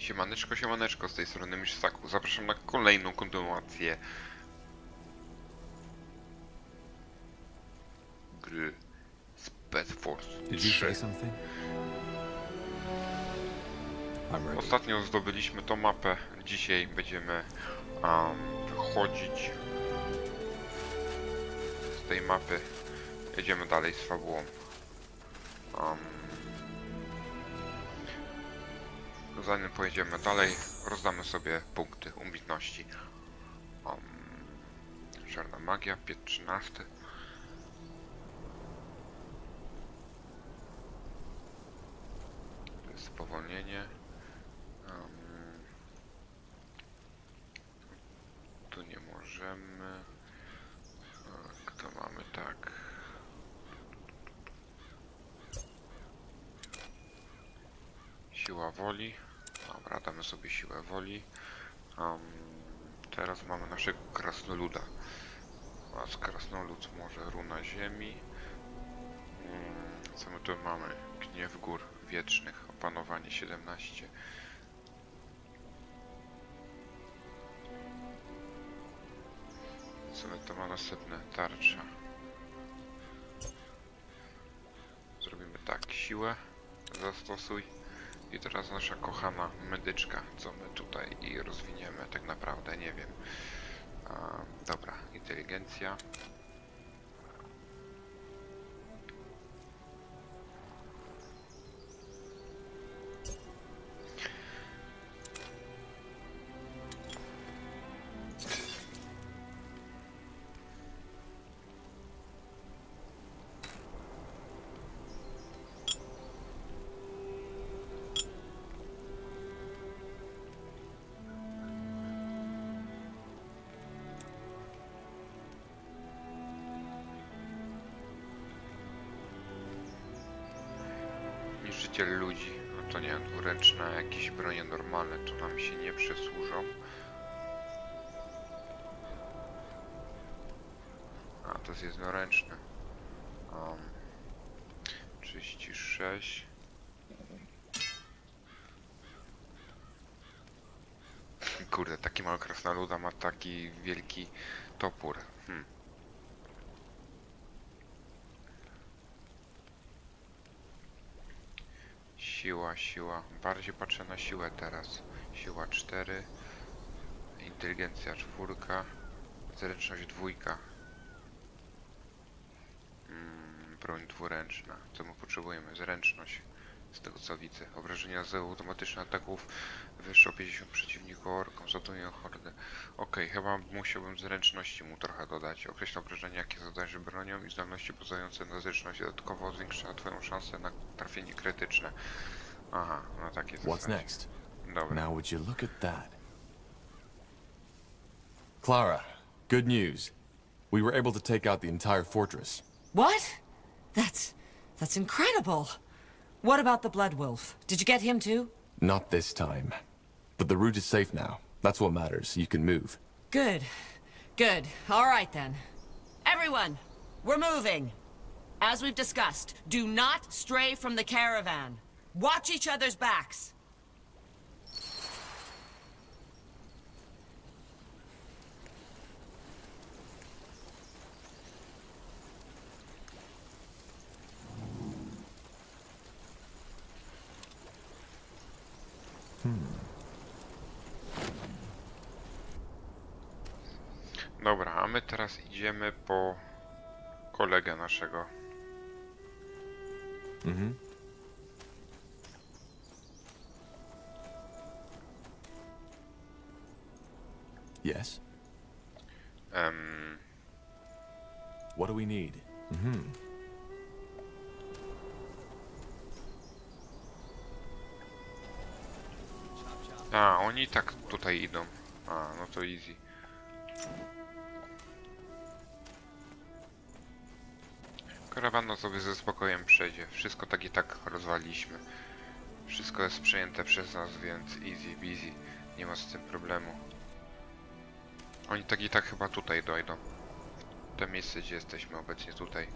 Siemaneczko, siemaneczko, z tej strony MistrzSaku. Zapraszam na kolejną kontynuację gry Spellforce 3. Ostatnio zdobyliśmy tą mapę. Dzisiaj będziemy wychodzić z tej mapy. Jedziemy dalej z fabułą. Zanim pojedziemy dalej, rozdamy sobie punkty umiejętności. Czarna magia, piec 13. To jest spowolnienie. Tu nie możemy. To mamy tak. Siła woli. Dobra, damy sobie siłę woli. Teraz mamy naszego krasnoluda. A krasnolud może runa ziemi. Co my tu mamy? Gniew gór wiecznych. Opanowanie 17. Co my to ma następne? Tarcza. Zrobimy tak. Siłę zastosuj. I teraz nasza kochana medyczka, co my tutaj i rozwiniemy, tak naprawdę nie wiem. Dobra, inteligencja. Niszczyciel ludzi, no to nie wiem, dwuręczne, jakieś bronie normalne, to nam się nie przysłużą. A, to jest jednoręczne. 36. Kurde, taki mały krasnoluda ma taki wielki topór. Siła. Bardziej patrzę na siłę teraz. Siła 4. Inteligencja 4. Zręczność 2. Broń dwuręczna. Co my potrzebujemy? Zręczność. Z tego co widzę. Obrażenia z automatycznych ataków wyższe o 50 przeciwników orkom. Zatują hordę. Okej, chyba musiałbym zręczności mu trochę dodać. Określa obrażenia, jakie zadajesz bronią i zdolności pozwalające na zręczność. Dodatkowo zwiększa twoją szansę na trafienie krytyczne. Aha, no tak jest. What's next? Dobra. Now would you look at that? Clara, good news. We were able to take out the entire fortress. What? That's incredible. What about the Blood Wolf? Did you get him too? Not this time. But the route is safe now. That's what matters. You can move. Good. Good. All right then. Everyone, we're moving. As we've discussed, do not stray from the caravan. Watch each other's backs. Dobra, a my teraz idziemy po kolegę naszego. Yes? What do we need? A, oni tak tutaj idą. A, no to easy. Karawana sobie ze spokojem przejdzie. Wszystko tak i tak rozwaliliśmy. Wszystko jest przejęte przez nas, więc easy peasy. Nie ma z tym problemu. Oni tak i tak chyba tutaj dojdą. To miejsce, gdzie jesteśmy obecnie tutaj.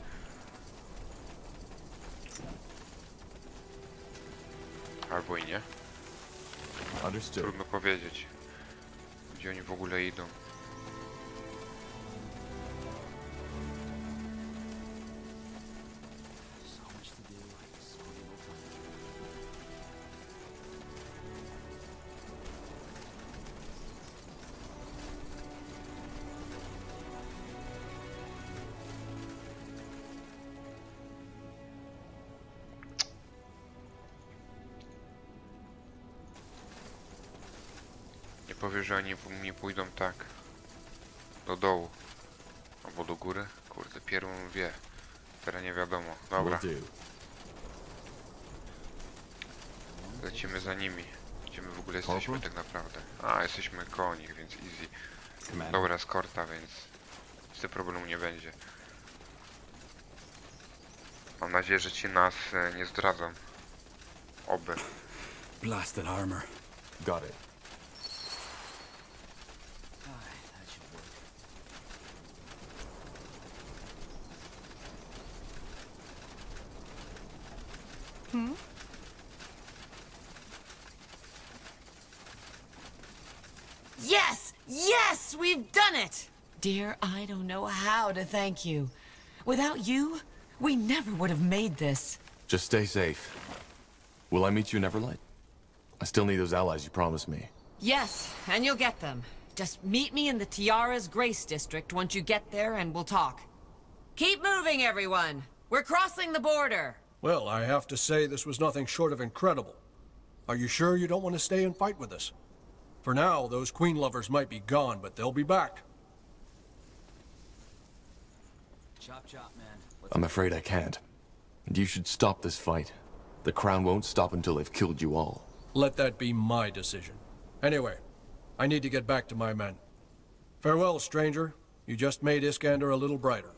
Albo i nie. Understood. Trudno powiedzieć, gdzie oni w ogóle idą. Powie, że oni nie pójdą tak do dołu albo do góry. Kurde, pierwszy wie. Teraz nie wiadomo. Dobra. Lecimy za nimi. Gdzie my w ogóle jesteśmy tak naprawdę? A, jesteśmy koło nich, więc easy. Dobra, eskorta, więc z tym problemu nie będzie. Mam nadzieję, że ci nas nie zdradzą. Oby. Blasted armor. Got it. Yes! Yes! We've done it! Dear, I don't know how to thank you. Without you, we never would have made this. Just stay safe. Will I meet you in Everlight? I still need those allies you promised me. Yes, and you'll get them. Just meet me in the Tiara's Grace District once you get there and we'll talk. Keep moving, everyone! We're crossing the border! Well, I have to say this was nothing short of incredible. Are you sure you don't want to stay and fight with us? For now, those queen lovers might be gone, but they'll be back. Chop chop, man. I'm afraid I can't. And you should stop this fight. The Crown won't stop until they've killed you all. Let that be my decision. Anyway, I need to get back to my men. Farewell, stranger. You just made Iskander a little brighter.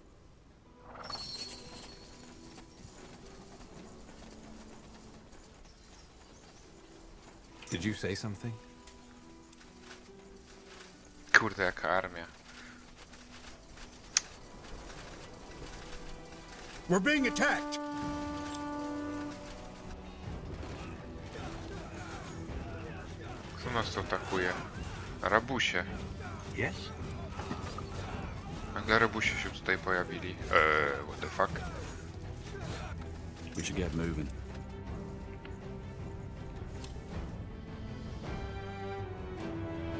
Did you say something? Kurde, jaka armia. We're being attacked. Kto nas tu atakuje? Rabusie. Yes. Nagle rabusie się tutaj pojawili. What the fuck? We should get moving.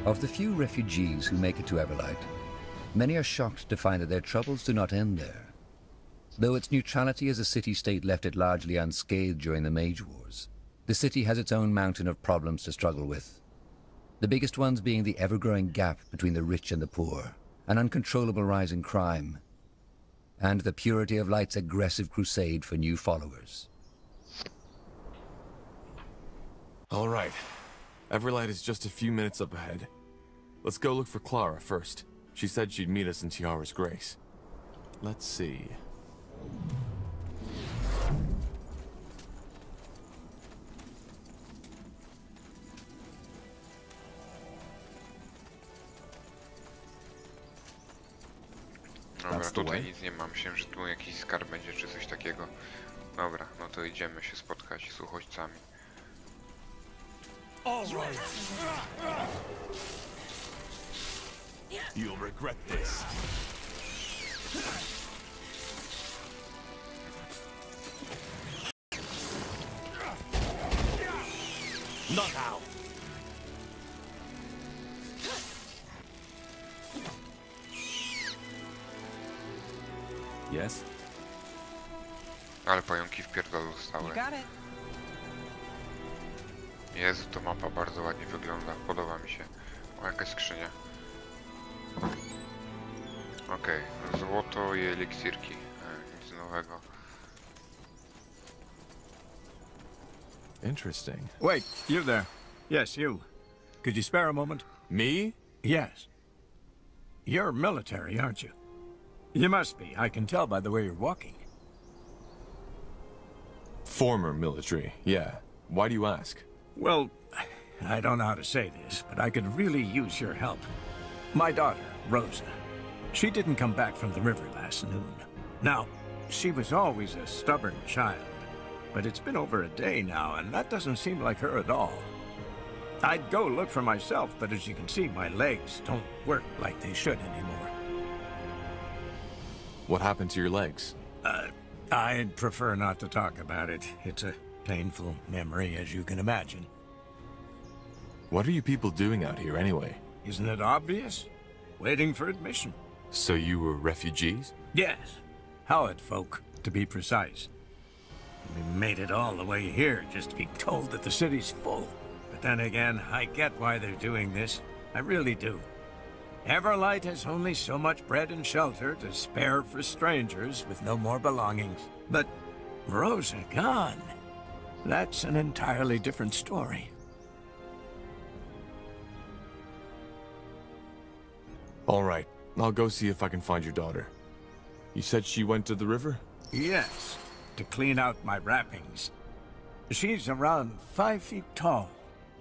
Of the few refugees who make it to Everlight, many are shocked to find that their troubles do not end there. Though its neutrality as a city-state left it largely unscathed during the Mage Wars, the city has its own mountain of problems to struggle with. The biggest ones being the ever-growing gap between the rich and the poor, an uncontrollable rise in crime, and the Purity of Light's aggressive crusade for new followers. All right. Everlight is just a few minutes up ahead. Let's go look for Clara first. She said she'd meet us in Tiara's Grace. Let's see. Dobra, tutaj nic nie mam. Myślałem, że tu jakiś skarb będzie czy coś takiego. Dobra, no to idziemy się spotkać z uchodźcami. You'll regret this. Not now. Yes. Ale pająki w pierdolu zostały. Jezu, to mapa bardzo ładnie wygląda. Podoba mi się. O, jakaś skrzynia. Okej, złoto i eliksirki. Nic nowego. Interesting. Wait, you there. Yes, you. Could you spare a moment? Me? Yes. You're military, aren't you? You must be. I can tell by the way you're walking. Former military, yeah. Why do you ask? Well, I don't know how to say this, but I could really use your help. My daughter, Rosa, she didn't come back from the river last noon. Now, she was always a stubborn child, but it's been over a day now, and that doesn't seem like her at all. I'd go look for myself, but as you can see, my legs don't work like they should anymore. What happened to your legs? I'd prefer not to talk about it. It's a painful memory, as you can imagine. What are you people doing out here anyway? Isn't it obvious? Waiting for admission. So you were refugees? Yes. Howard folk, to be precise. We made it all the way here just to be told that the city's full. But then again, I get why they're doing this. I really do. Everlight has only so much bread and shelter to spare for strangers with no more belongings. But Rosa gone, that's an entirely different story. All right, I'll go see if I can find your daughter. You said she went to the river? Yes, to clean out my wrappings. She's around 5 feet tall,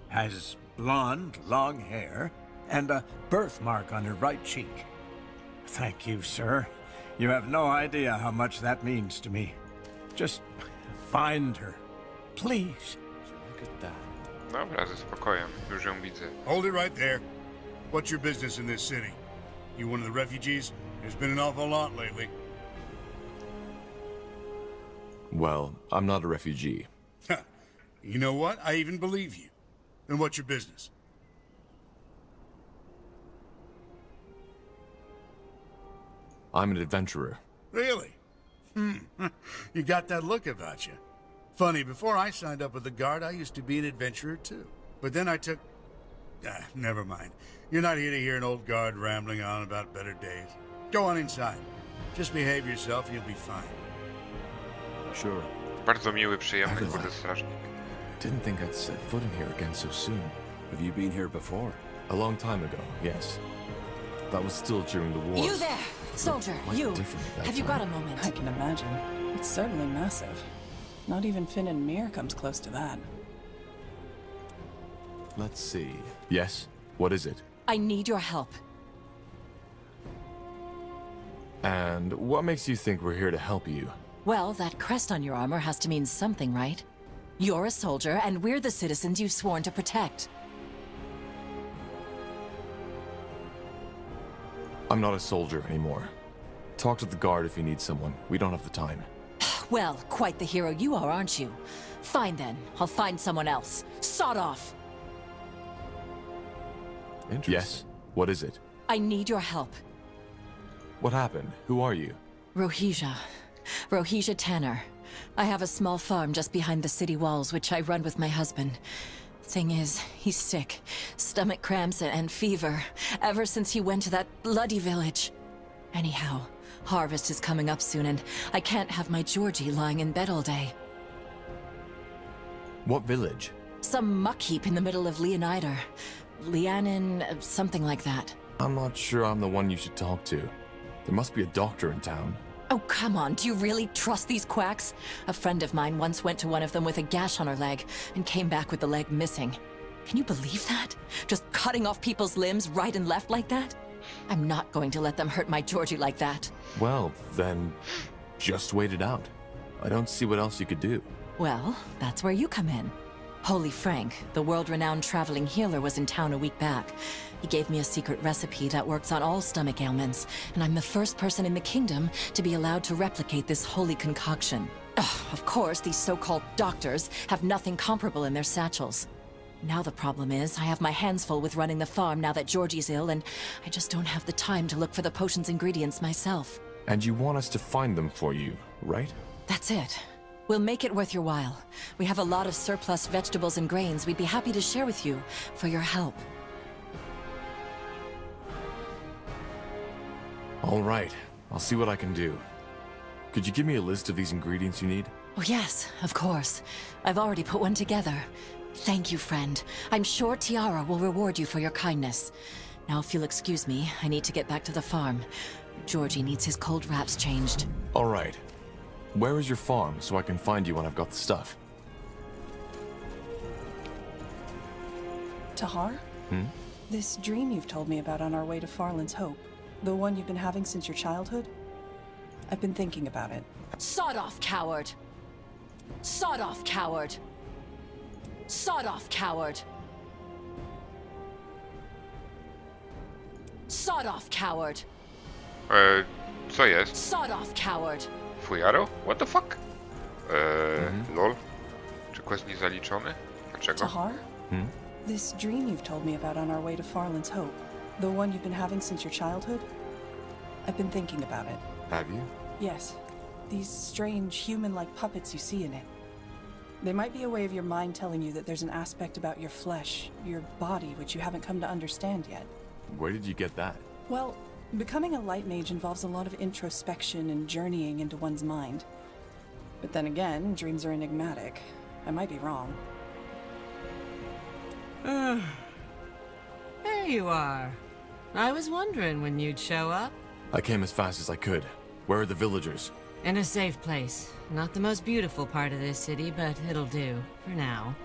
has blonde, long hair, and a birthmark on her right cheek. Thank you, sir. You have no idea how much that means to me. Just find her, please. Look at that. Dobra, ze spokojem. Już ją widzę. Hold it right there. What's your business in this city? You one of the refugees? There's been an awful lot lately. Well, I'm not a refugee. You know what? I even believe you. Then what's your business? I'm an adventurer. Really? You got that look about you. Funny, before I signed up with the Guard, I used to be an adventurer too. But then I took... never mind. You're not here to hear an old guard rambling on about better days. Go on inside. Just behave yourself and you'll be fine. Sure. Bardzo miły, przyjemny, kurde strażnik. I didn't think I'd set foot in here again so soon. Have you been here before? A long time ago, yes. That was still during the war. You there! Soldier, you! Have you got a moment? I can imagine. It's certainly massive. Not even Finn and Mir comes close to that. Let's see. Yes? What is it? I need your help. And what makes you think we're here to help you? Well, that crest on your armor has to mean something, right? You're a soldier, and we're the citizens you've sworn to protect. I'm not a soldier anymore. Talk to the guard if you need someone. We don't have the time. Well, quite the hero you are, aren't you? Fine then. I'll find someone else. Sod off! Yes? What is it? I need your help. What happened? Who are you? Rohija. Rohija Tanner. I have a small farm just behind the city walls, which I run with my husband. Thing is, he's sick. Stomach cramps and fever. Ever since he went to that bloody village. Anyhow, harvest is coming up soon, and I can't have my Georgie lying in bed all day. What village? Some muck heap in the middle of Leonider. Lianin, something like that. I'm not sure I'm the one you should talk to. There must be a doctor in town. Oh, come on. Do you really trust these quacks? A friend of mine once went to one of them with a gash on her leg and came back with the leg missing. Can you believe that? Just cutting off people's limbs right and left like that? I'm not going to let them hurt my Georgie like that. Well, then, just wait it out. I don't see what else you could do. Well, that's where you come in. Holy Frank, the world-renowned traveling healer, was in town a week back. He gave me a secret recipe that works on all stomach ailments, and I'm the first person in the kingdom to be allowed to replicate this holy concoction. Ugh, of course, these so-called doctors have nothing comparable in their satchels. Now the problem is, I have my hands full with running the farm now that Georgie's ill, and I just don't have the time to look for the potion's ingredients myself. And you want us to find them for you, right? That's it. We'll make it worth your while. We have a lot of surplus vegetables and grains we'd be happy to share with you for your help. All right, I'll see what I can do. Could you give me a list of these ingredients you need? Oh yes, of course. I've already put one together. Thank you, friend. I'm sure Tiara will reward you for your kindness. Now, if you'll excuse me, I need to get back to the farm. Georgie needs his cold wraps changed. All right. Where is your farm so I can find you when I've got the stuff? Tahar? This dream you've told me about on our way to Farland's Hope, the one you've been having since your childhood? I've been thinking about it. Sod off, coward! Sod off, coward! Sod off, coward! Sod off, coward. Co jest? Sod off, coward. Fujaro? What the fuck? Lol. Czy quest nie zaliczony? Dlaczego? Tahar? This dream you've told me about on our way to Farland's Hope, the one you've been having since your childhood? I've been thinking about it. Have you? Yes. These strange human-like puppets you see in it. They might be a way of your mind telling you that there's an aspect about your flesh, your body, which you haven't come to understand yet. Where did you get that? Well, becoming a light mage involves a lot of introspection and journeying into one's mind. But then again, dreams are enigmatic. I might be wrong. There you are. I was wondering when you'd show up. I came as fast as I could. Where are the villagers? In a safe place. Not the most beautiful part of this city, but it'll do, for now.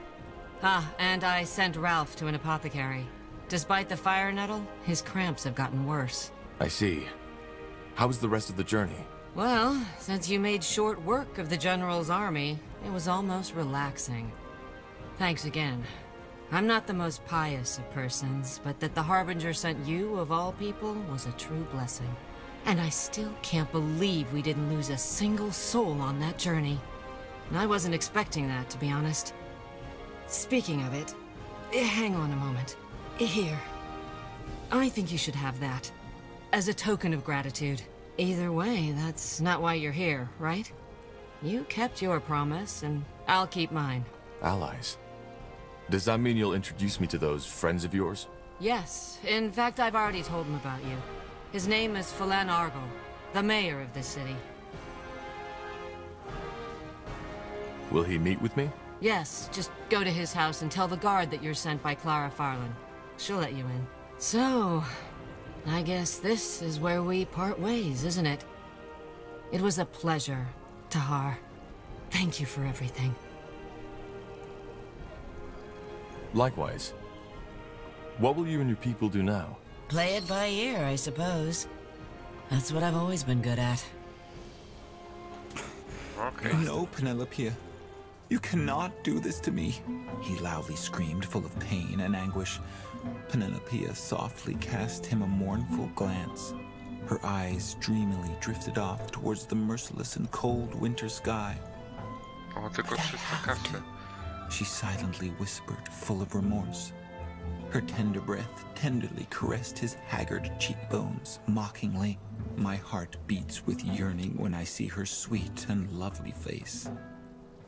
Ah, and I sent Ralph to an apothecary. Despite the fire nettle, his cramps have gotten worse. I see. How was the rest of the journey? Well, since you made short work of the General's army, it was almost relaxing. Thanks again. I'm not the most pious of persons, but that the Harbinger sent you, of all people, was a true blessing. And I still can't believe we didn't lose a single soul on that journey. I wasn't expecting that, to be honest. Speaking of it, hang on a moment. Here. I think you should have that. As a token of gratitude. Either way, that's not why you're here, right? You kept your promise, and I'll keep mine. Allies? Does that mean you'll introduce me to those friends of yours? Yes. In fact, I've already told him about you. His name is Phelan Argyle, the mayor of this city. Will he meet with me? Yes, just go to his house and tell the guard that you're sent by Clara Farland. She'll let you in. So, I guess this is where we part ways, isn't it? It was a pleasure, Tahar. Thank you for everything. Likewise. What will you and your people do now? Play it by ear, I suppose. That's what I've always been good at. Okay. No, Penelope. You cannot do this to me. He loudly screamed, full of pain and anguish. Penelope softly cast him a mournful glance. Her eyes dreamily drifted off towards the merciless and cold winter sky. O, tylko 300 kasy. She silently whispered, full of remorse. Her tender breath tenderly caressed his haggard cheekbones, mockingly. My heart beats with yearning when I see her sweet and lovely face.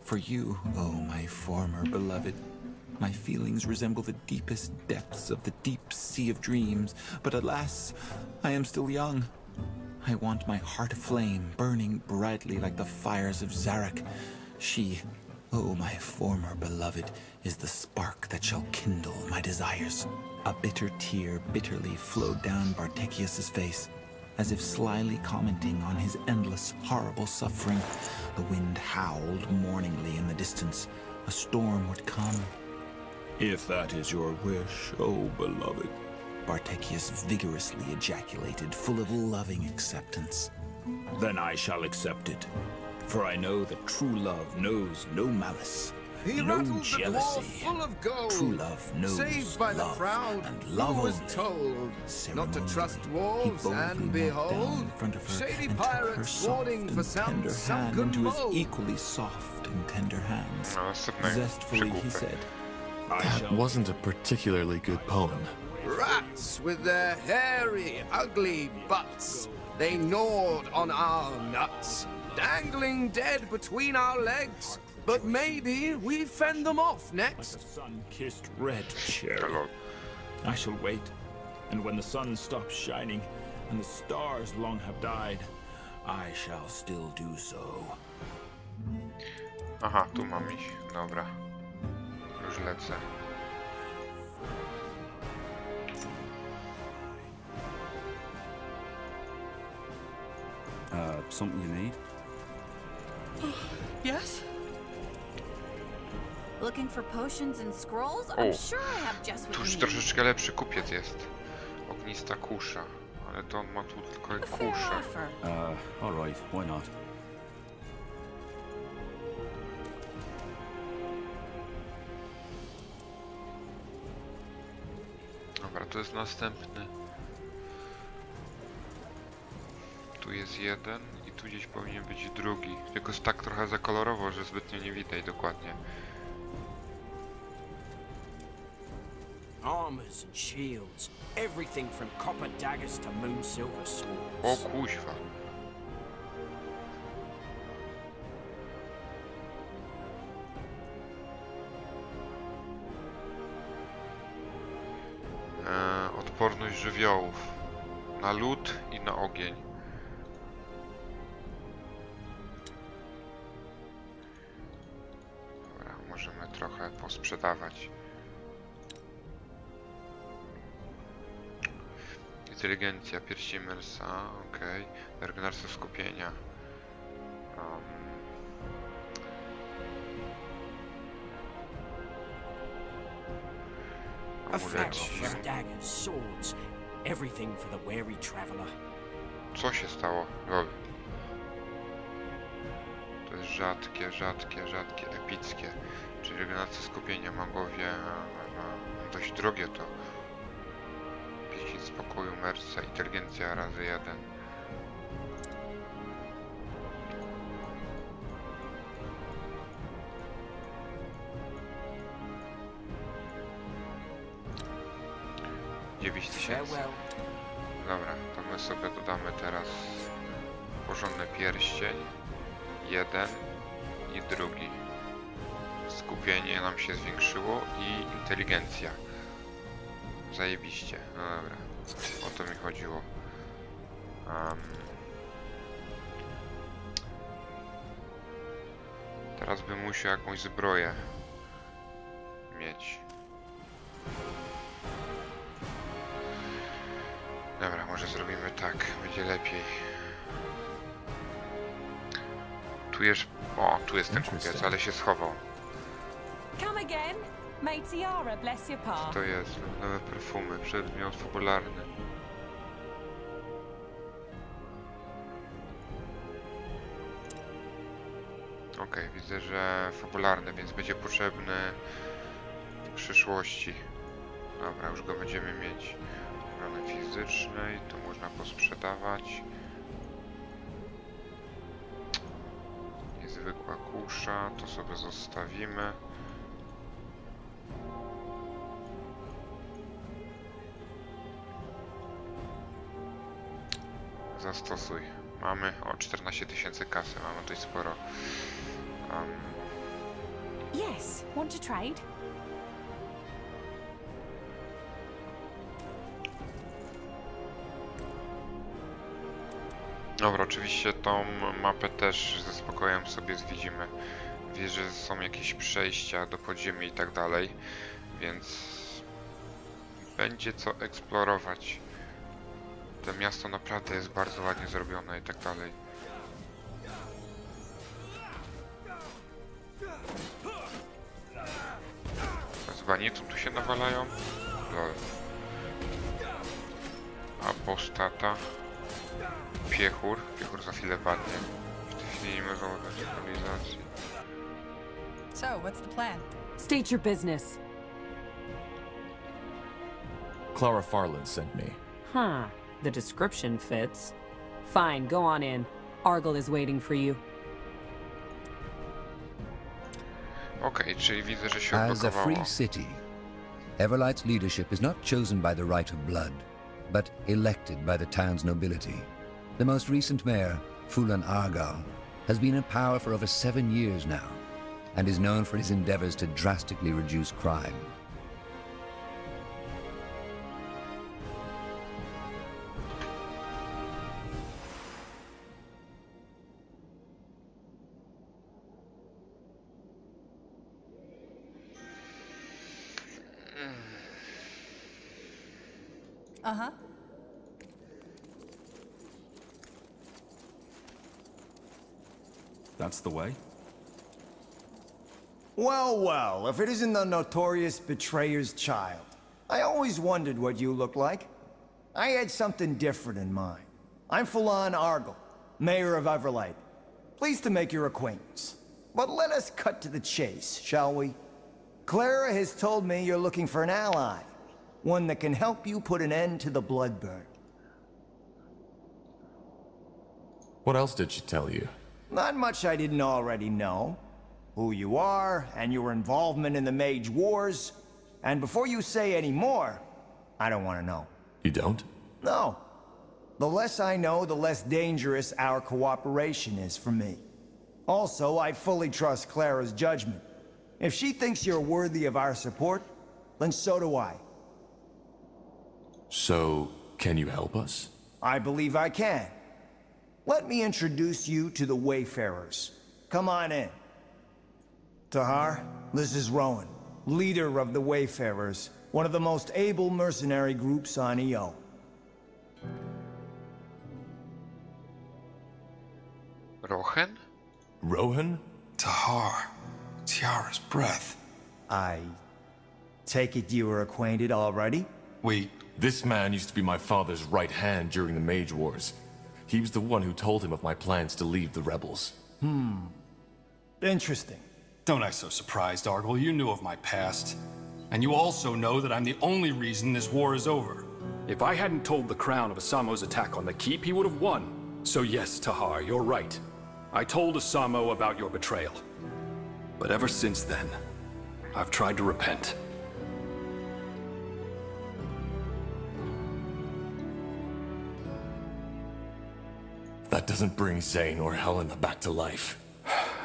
For you, oh my former beloved, my feelings resemble the deepest depths of the deep sea of dreams, but alas, I am still young. I want my heart aflame, burning brightly like the fires of Zarak. She, oh my former beloved, is the spark that shall kindle my desires. A bitter tear bitterly flowed down Bartekius's face, as if slyly commenting on his endless, horrible suffering. The wind howled mourningly in the distance. A storm would come. If that is your wish, oh beloved. Bartekius vigorously ejaculated, full of loving acceptance. Then I shall accept it. For I know that true love knows no malice, no jealousy. Full of gold. True love knows Saved by love, the proud, and love who was only. told not to trust dwarves, he and boldly knelt down behold, in front of her shady and took her pirates soft warding for and some tender hand sunken into his mold. equally soft and tender hands. No, Zestfully he said, That wasn't a particularly good poem. Rats with their hairy, ugly butts. They gnawed on our nuts, dangling dead between our legs. But maybe we fend them off next. Like a sun-kissed red cherry. I shall wait, and when the sun stops shining and the stars long have died, I shall still do so. Aha, tu mam iść. Dobra. Już lecę. Something you need? Yes? Looking for potions and scrolls? I'm sure I have just Tu what już you need. troszeczkę lepszy kupiec jest. Ognista kusza. Ale to on ma tu tylko kuszę. Alright, why not? Dobra, to jest następny. jest jeden i tu gdzieś powinien być drugi. Tylko jest tak trochę za kolorowo, że zbytnio nie widać dokładnie. Armors and shields, everything from copper daggers to moon silver swords. O kuźwa. Odporność żywiołów na lód i na ogień. Dobra, możemy trochę posprzedawać. Inteligencja, pierścień Mersa, ok. Regeneracja skupienia. Daggers, swords, everything for the weary traveler. Co się stało? Lol. To jest rzadkie, epickie. Czyli regeneracja skupienia, magowie, dość drogie to. Pieśń spokoju, Mersa, inteligencja razy 1. Dobra, to my sobie dodamy teraz porządny pierścień. Jeden i drugi. Skupienie nam się zwiększyło i inteligencja. Zajebiście. No dobra, o to mi chodziło. Teraz bym musiał jakąś zbroję mieć. Dobra, może zrobimy tak, będzie lepiej. Tu jest... O, tu jest ten kupiec, ale się schował. Co to jest? Nowe perfumy, przedmiot fabularny. Okej, widzę, że fabularny, więc będzie potrzebny w przyszłości. Dobra, już go będziemy mieć. Rany fizycznej, to można posprzedawać. Niezwykła kusza, to sobie zostawimy. Zastosuj. Mamy o 14 000 kasy, mamy dość sporo. Yes, want to trade? Dobra, oczywiście tą mapę też ze spokojem sobie zwiedzimy. Wiesz, że są jakieś przejścia do podziemi i tak dalej, więc będzie co eksplorować. To miasto naprawdę jest bardzo ładnie zrobione i tak dalej. Z banitów tu się nawalają? Lol. Apostata. Piechur za chwilę padnie. W tej chwili nie ma założenia stabilizacji. So, what's the plan? State your business. Clara Farland sent me. Huh. The description fits. Fine, go on in. Argyle is waiting for you. Okej, czyli widzę, że się As a odblokowało. free city, Everlight's leadership is not chosen by the right of blood, but elected by the town's nobility. The most recent mayor, Fulan Argyle, has been in power for over 7 years now, and is known for his endeavors to drastically reduce crime. Uh-huh. That's the way? Well, well, if it isn't the notorious betrayer's child. I always wondered what you looked like. I had something different in mind. I'm Fulan Argyle, mayor of Everlight. Pleased to make your acquaintance. But let us cut to the chase, shall we? Clara has told me you're looking for an ally. One that can help you put an end to the blood burn. What else did she tell you? Not much I didn't already know. Who you are, and your involvement in the Mage Wars. And before you say any more, I don't want to know. You don't? No. The less I know, the less dangerous our cooperation is for me. Also, I fully trust Clara's judgment. If she thinks you're worthy of our support, then so do I. So, can you help us? I believe I can. Let me introduce you to the Wayfarers. Come on in. Tahar, this is Rowan, leader of the Wayfarers, one of the most able mercenary groups on EO. Rohan? Rohan? Tahar. Tiara's breath. I take it you were acquainted already? This man used to be my father's right hand during the Mage Wars. He was the one who told him of my plans to leave the rebels. Interesting. Don't act so surprised, Argle. You knew of my past. And you also know that I'm the only reason this war is over. If I hadn't told the Crown of Asamo's attack on the keep, he would have won. So yes, Tahar, you're right. I told Asamo about your betrayal. But ever since then, I've tried to repent. That doesn't bring Zane or Helena back to life.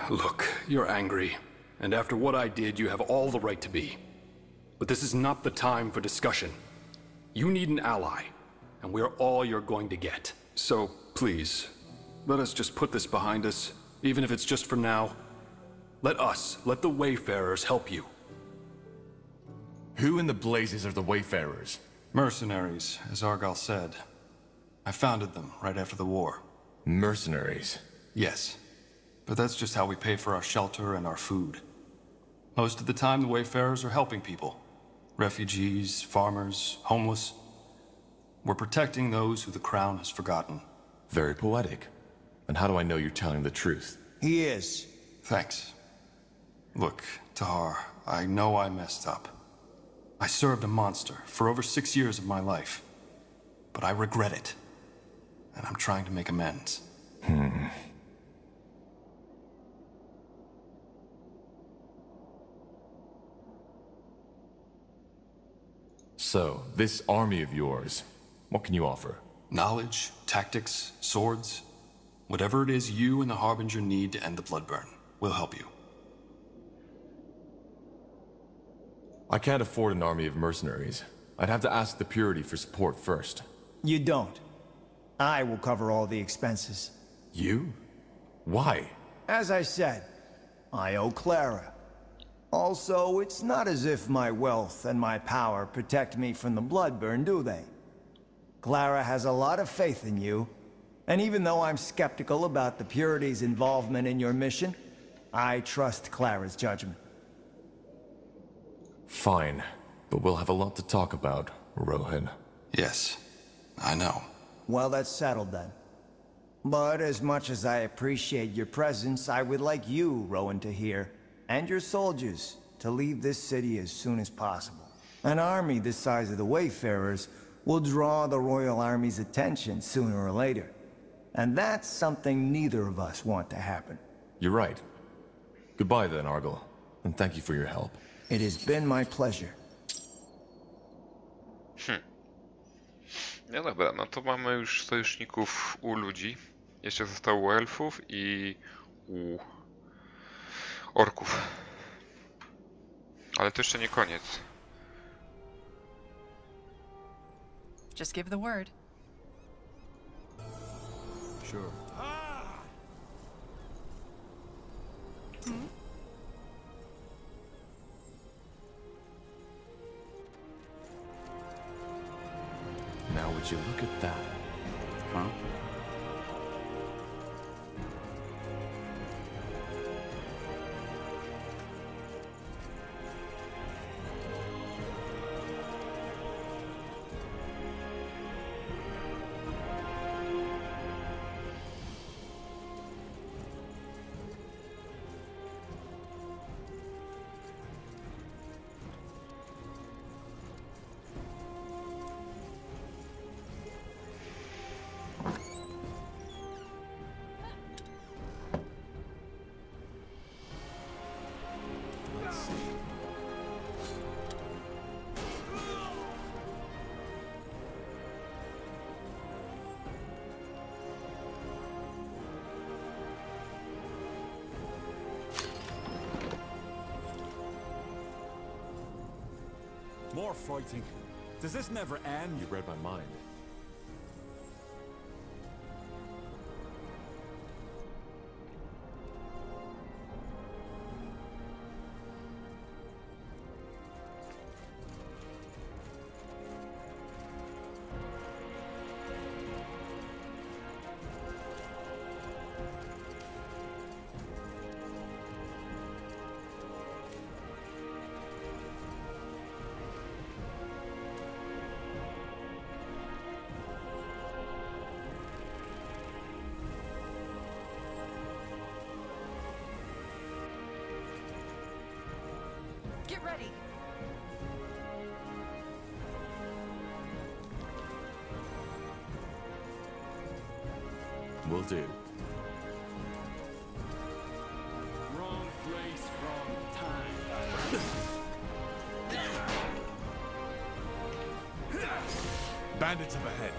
Look, you're angry. And after what I did, you have all the right to be. But this is not the time for discussion. You need an ally, and we're all you're going to get. So, please, let us just put this behind us, even if it's just for now. Let the Wayfarers help you. Who in the blazes are the Wayfarers? Mercenaries, as Argal said. I founded them right after the war. Mercenaries? Yes. But that's just how we pay for our shelter and our food. Most of the time, the Wayfarers are helping people. Refugees, farmers, homeless. We're protecting those who the Crown has forgotten. Very poetic. And how do I know you're telling the truth? He is. Thanks. Look, Tahar, I know I messed up. I served a monster for over 6 years of my life. But I regret it. And I'm trying to make amends. So, this army of yours, what can you offer? Knowledge, tactics, swords. Whatever it is you and the Harbinger need to end the Bloodburn, we'll help you. I can't afford an army of mercenaries. I'd have to ask the Purity for support first. You don't. I will cover all the expenses. You? Why? As I said, I owe Clara. Also, it's not as if my wealth and my power protect me from the Bloodburn, do they? Clara has a lot of faith in you, and even though I'm skeptical about the Purity's involvement in your mission, I trust Clara's judgment. Fine, but we'll have a lot to talk about, Rohan. Yes, I know. Well, that's settled then. But as much as I appreciate your presence, I would like you, Rowan, to hear, and your soldiers, to leave this city as soon as possible. An army this size of the Wayfarers will draw the Royal Army's attention sooner or later. And that's something neither of us want to happen. You're right. Goodbye then, Argal, and thank you for your help. It has been my pleasure. No dobra, no to mamy już sojuszników u ludzi. Jeszcze zostało u elfów i u orków. Ale to jeszcze nie koniec. Just give the word. Sure. Now would you look at that? Huh? More fighting. Does this never end? You read my mind. Get ready. Will do. Wrong place, wrong time. Bandits up ahead.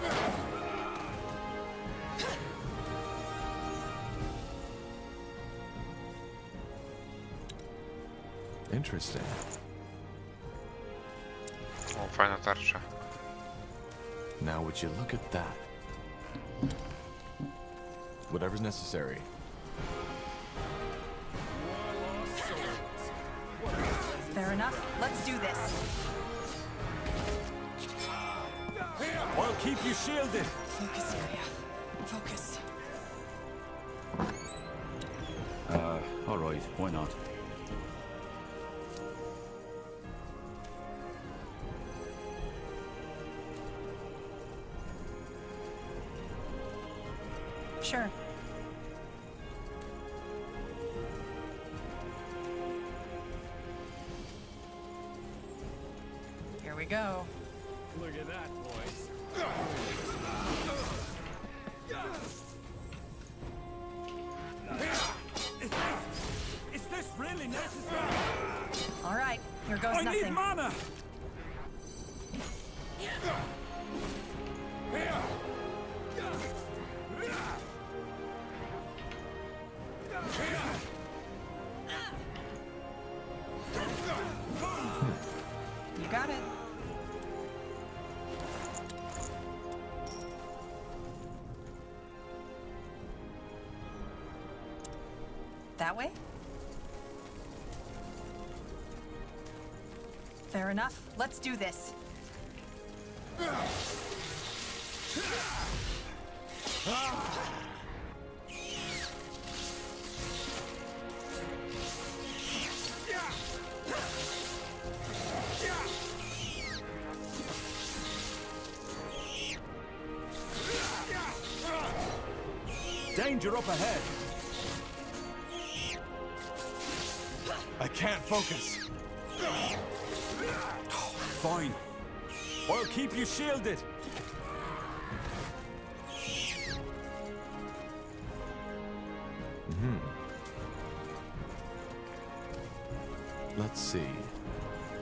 Interesting. O, fajna tarcza. Now would you look at that? Whatever's necessary. Fair enough. Let's do this. I'll keep you shielded. Focus area. Focus. All right. Why not? Sure. Here we go. Look at that, boys. Is this really necessary? All right, here goes nothing. I need mana. You got it. That way? Fair enough. Let's do this. Danger up ahead. I can't focus. Fine. I'll keep you shielded. Let's see.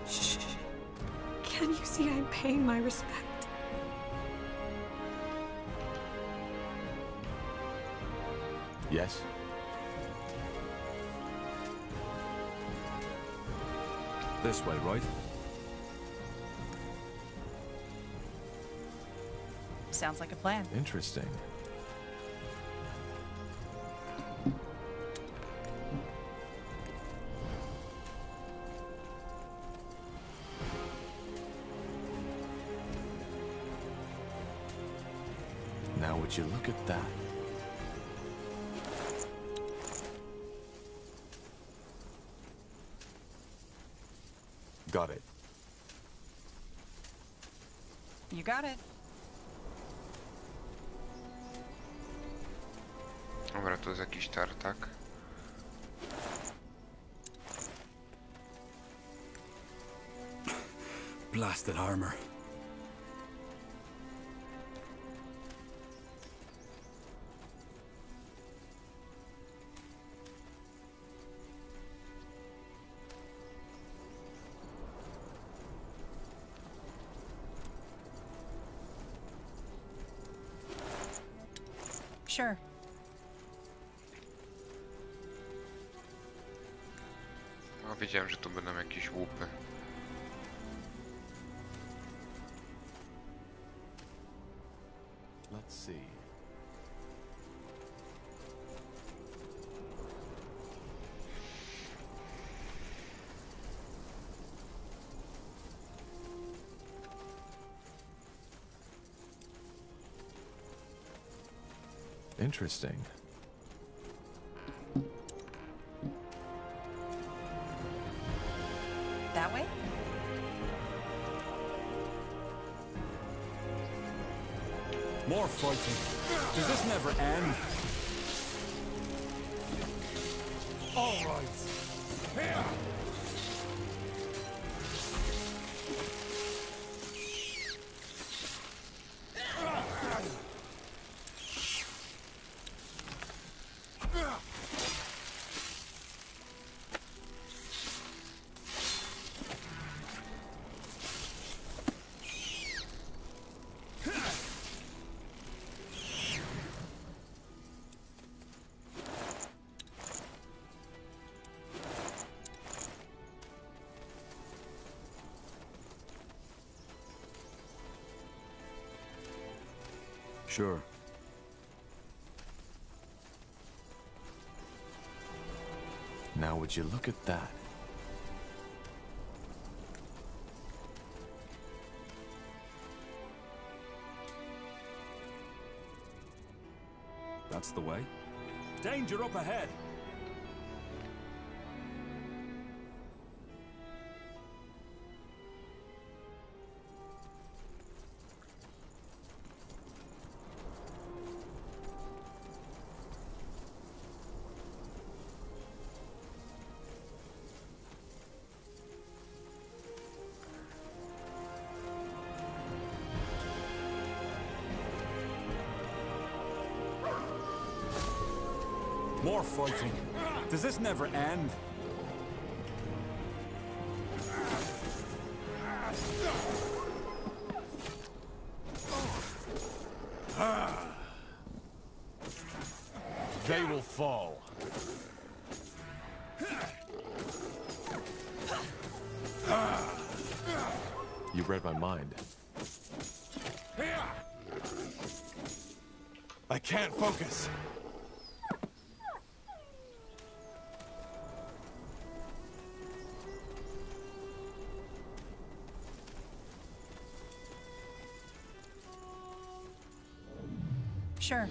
Shh. Can you see I'm paying my respect? Yes? This way, right? Sounds like a plan. Interesting. Now would you look at that? Got it. You got it. Dobra, to jest jakiś tartak. Blasted armor. Sure. No, wiedziałem, że tu będą jakieś łupy. Let's see. Interesting. That way? More fighting. Does this never end? All right. Here. Sure. Now would you look at that? That's the way. Danger up ahead. More fighting. Does this never end? They will fall. You read my mind. I can't focus. Sure.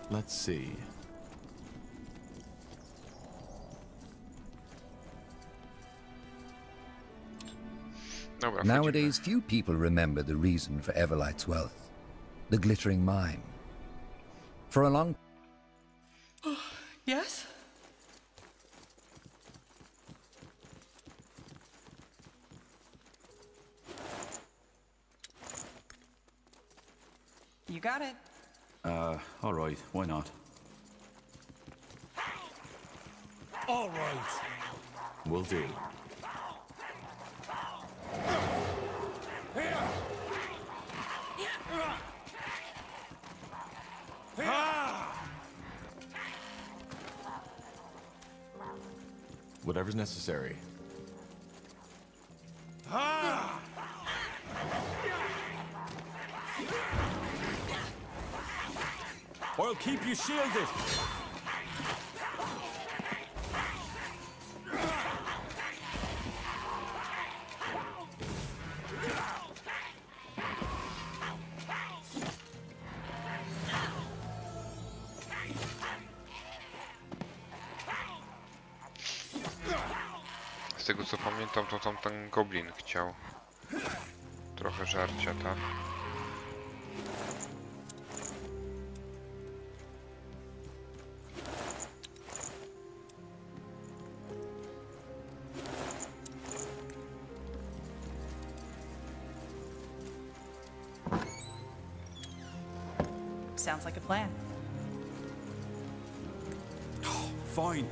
Let's see. Nowadays, few people remember the reason for Everlight's wealth. The glittering mine. For a long... Yes? You got it. All right. Why not? All right. Will do. Whatever's necessary. I'll keep you shielded. Z tego co pamiętam, to tamten goblin chciał trochę żarcia, tak? Sounds like a plan. Fine.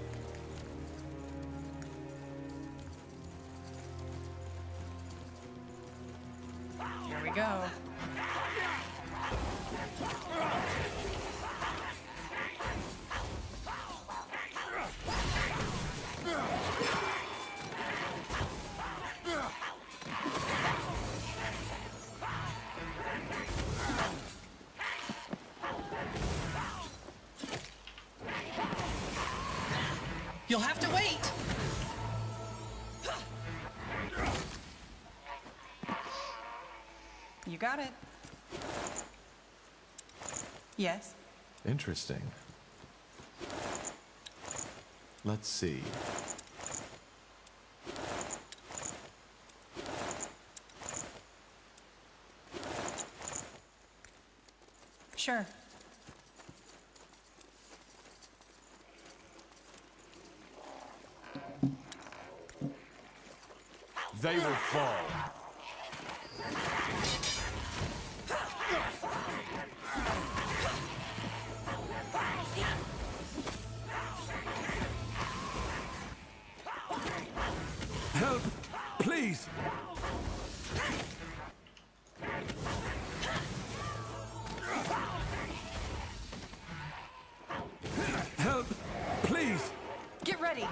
Here we go. You'll have to wait. You got it. Yes. Interesting. Let's see. Sure. They will fall. Help, please. Help, please. Get ready.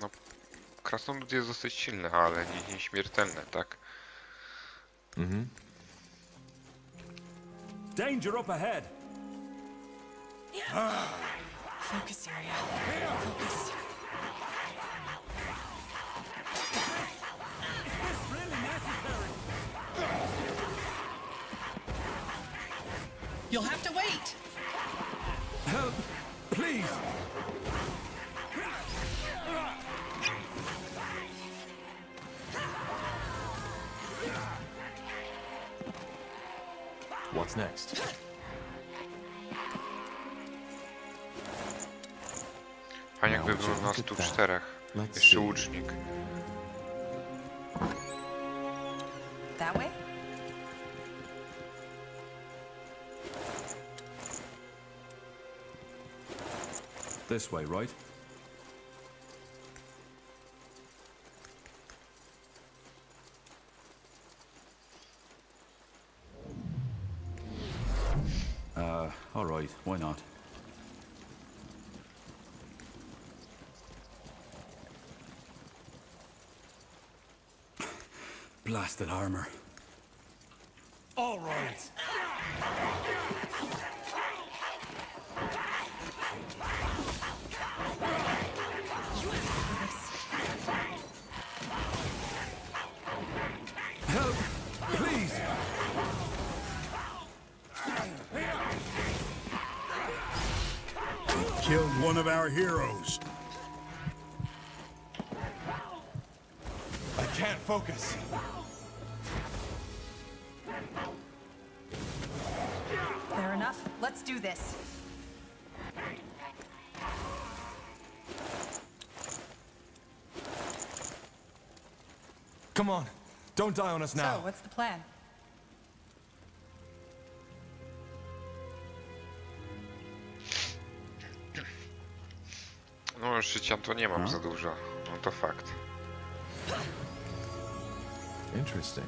No, krasnolud jest dosyć silny, ale nie nieśmiertelny, tak? Mhm. Danger up ahead. Focus area. Focus. You'll have to wait. Help, please. What's next? Fajnie jakby było nas tu 4. Jeszcze łucznik. That way? This way, right? All right, why not? Blasted armor. All right. Help, please. Killed one of our heroes. I can't focus. Fair enough. Let's do this. Come on, don't die on us now. So, what's the plan? No, życia to nie mam za dużo. No to fakt. Interesting.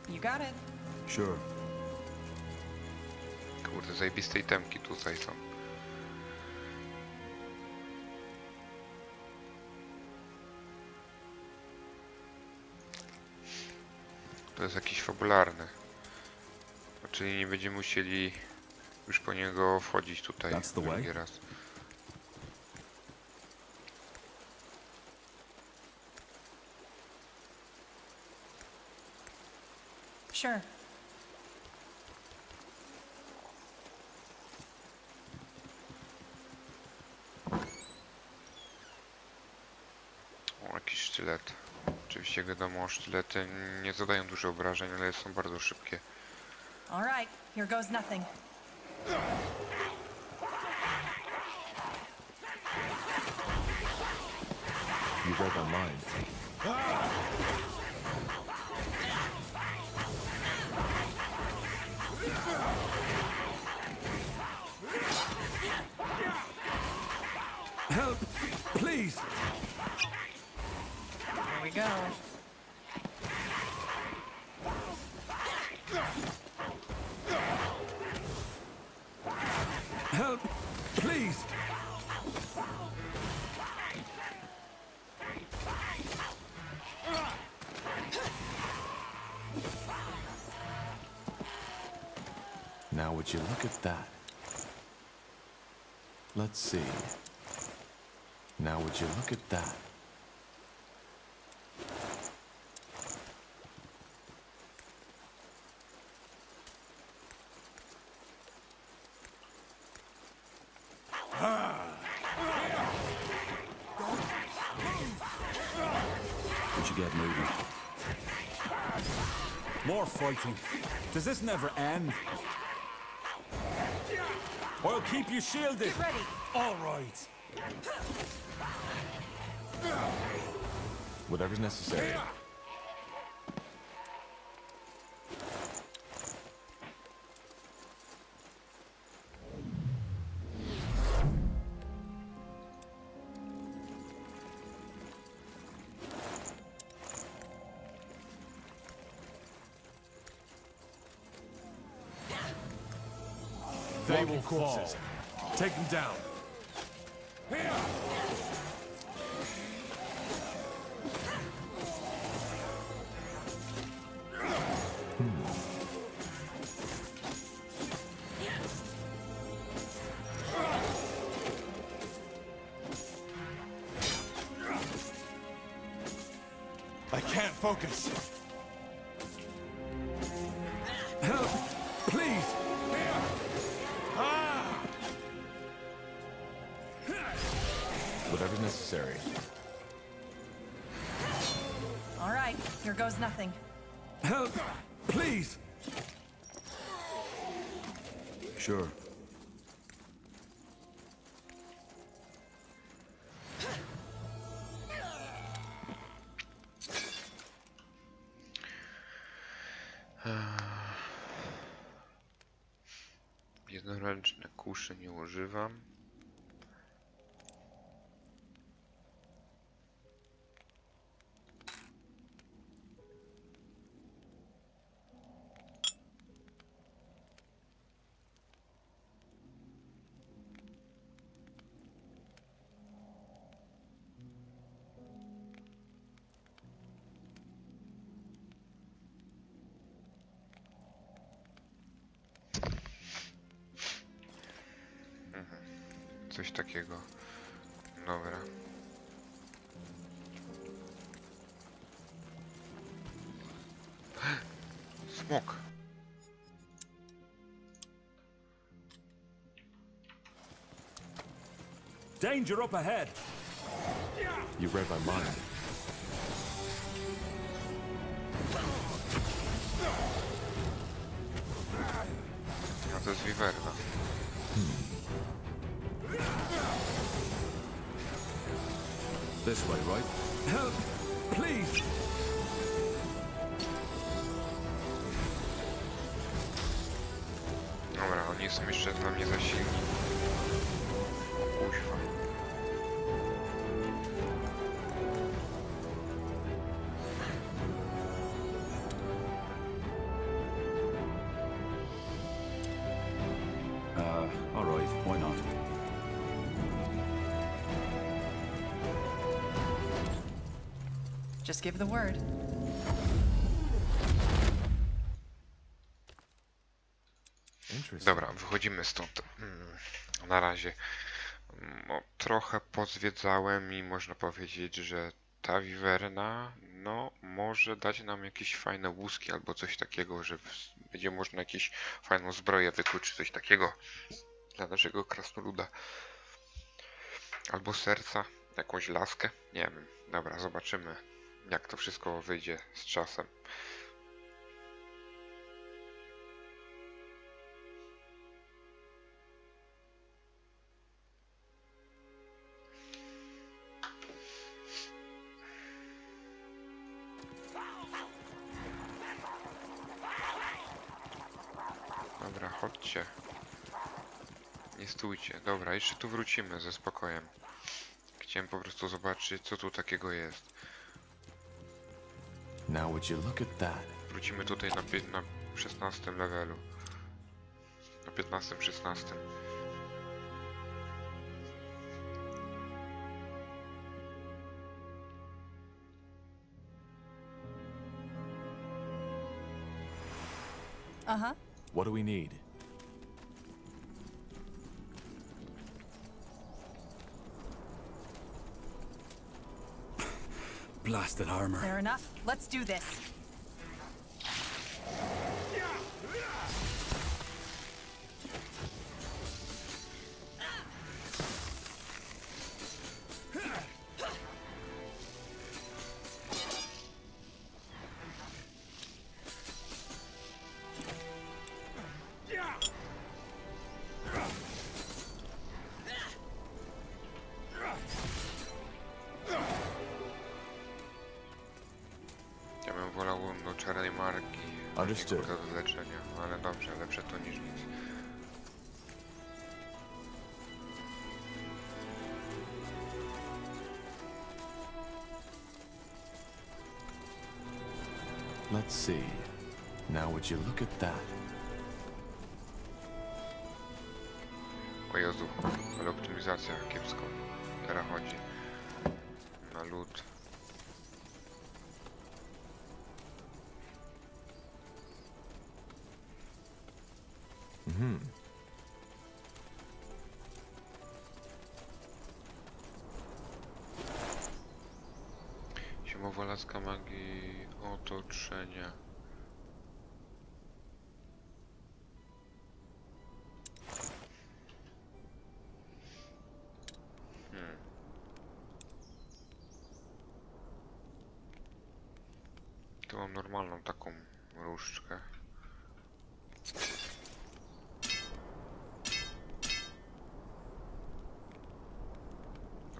You got it. Sure. Kurde, zajebiste itemki tutaj są. To jest jakiś fabularny. Czyli nie będziemy musieli już po niego wchodzić tutaj drugi raz. Sure. O, jakiś sztylet. Oczywiście wiadomo, sztylety nie zadają dużo obrażeń, ale są bardzo szybkie. All right, here goes nothing. You read my mind. Help, please. Here we go. Help, please. Now would you look at that? Let's see. Now would you look at that? We should get moving. More fighting. Does this never end? I'll keep you shielded. Get ready. All right. Whatever's necessary. They will fall. Take them down. I can't focus. Help, please. Whatever's necessary. All right, here goes nothing. Help, please. Sure. Jednoręczne kusze nie używam. Coś takiego. Dobra. Smok. Danger up ahead. You read my mind. No to jest wiwerna. This way, right? Help, please. Dobra, oni są jeszcze dla mnie za silni. Kuźwa. All right, why not? Just give the word. Dobra, wychodzimy stąd. Na razie no, trochę pozwiedzałem i można powiedzieć, że ta wiwerna no, może dać nam jakieś fajne łuski albo coś takiego, że będzie można jakieś fajną zbroję wykuć, czy coś takiego dla naszego krasnoluda. Albo serca, jakąś laskę, nie wiem. Dobra, zobaczymy, jak to wszystko wyjdzie z czasem. Dobra, chodźcie. Nie stójcie. Dobra, jeszcze tu wrócimy ze spokojem. Chciałem po prostu zobaczyć, co tu takiego jest. Now would you look at that? Wrócimy tutaj na 16 levelu. Na 15-16. Uh-huh. What do we need? Blasted armor. Fair enough. Let's do this. Ja bym wolał do czarnej marki, a nie kurde do leczenia, ale dobrze, lepsze to niż nic. Let's see. Now would you look at that? O Jezu, ale optymizacja kiepsko. Teraz chodzi. Na lód. Zimowa laska magii otoczenia. Tu mam normalną taką różdżkę.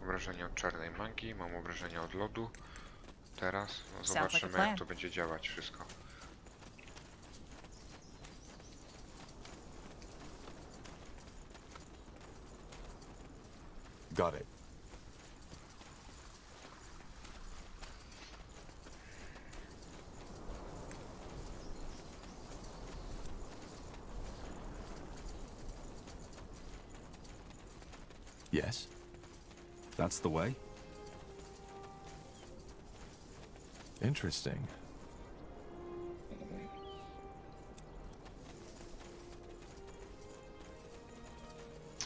Obrażenia od czarnej magii, mam obrażenia od lodu. Teraz no zobaczymy, jak to będzie działać wszystko. Got it. Yes? That's the way? Interesting.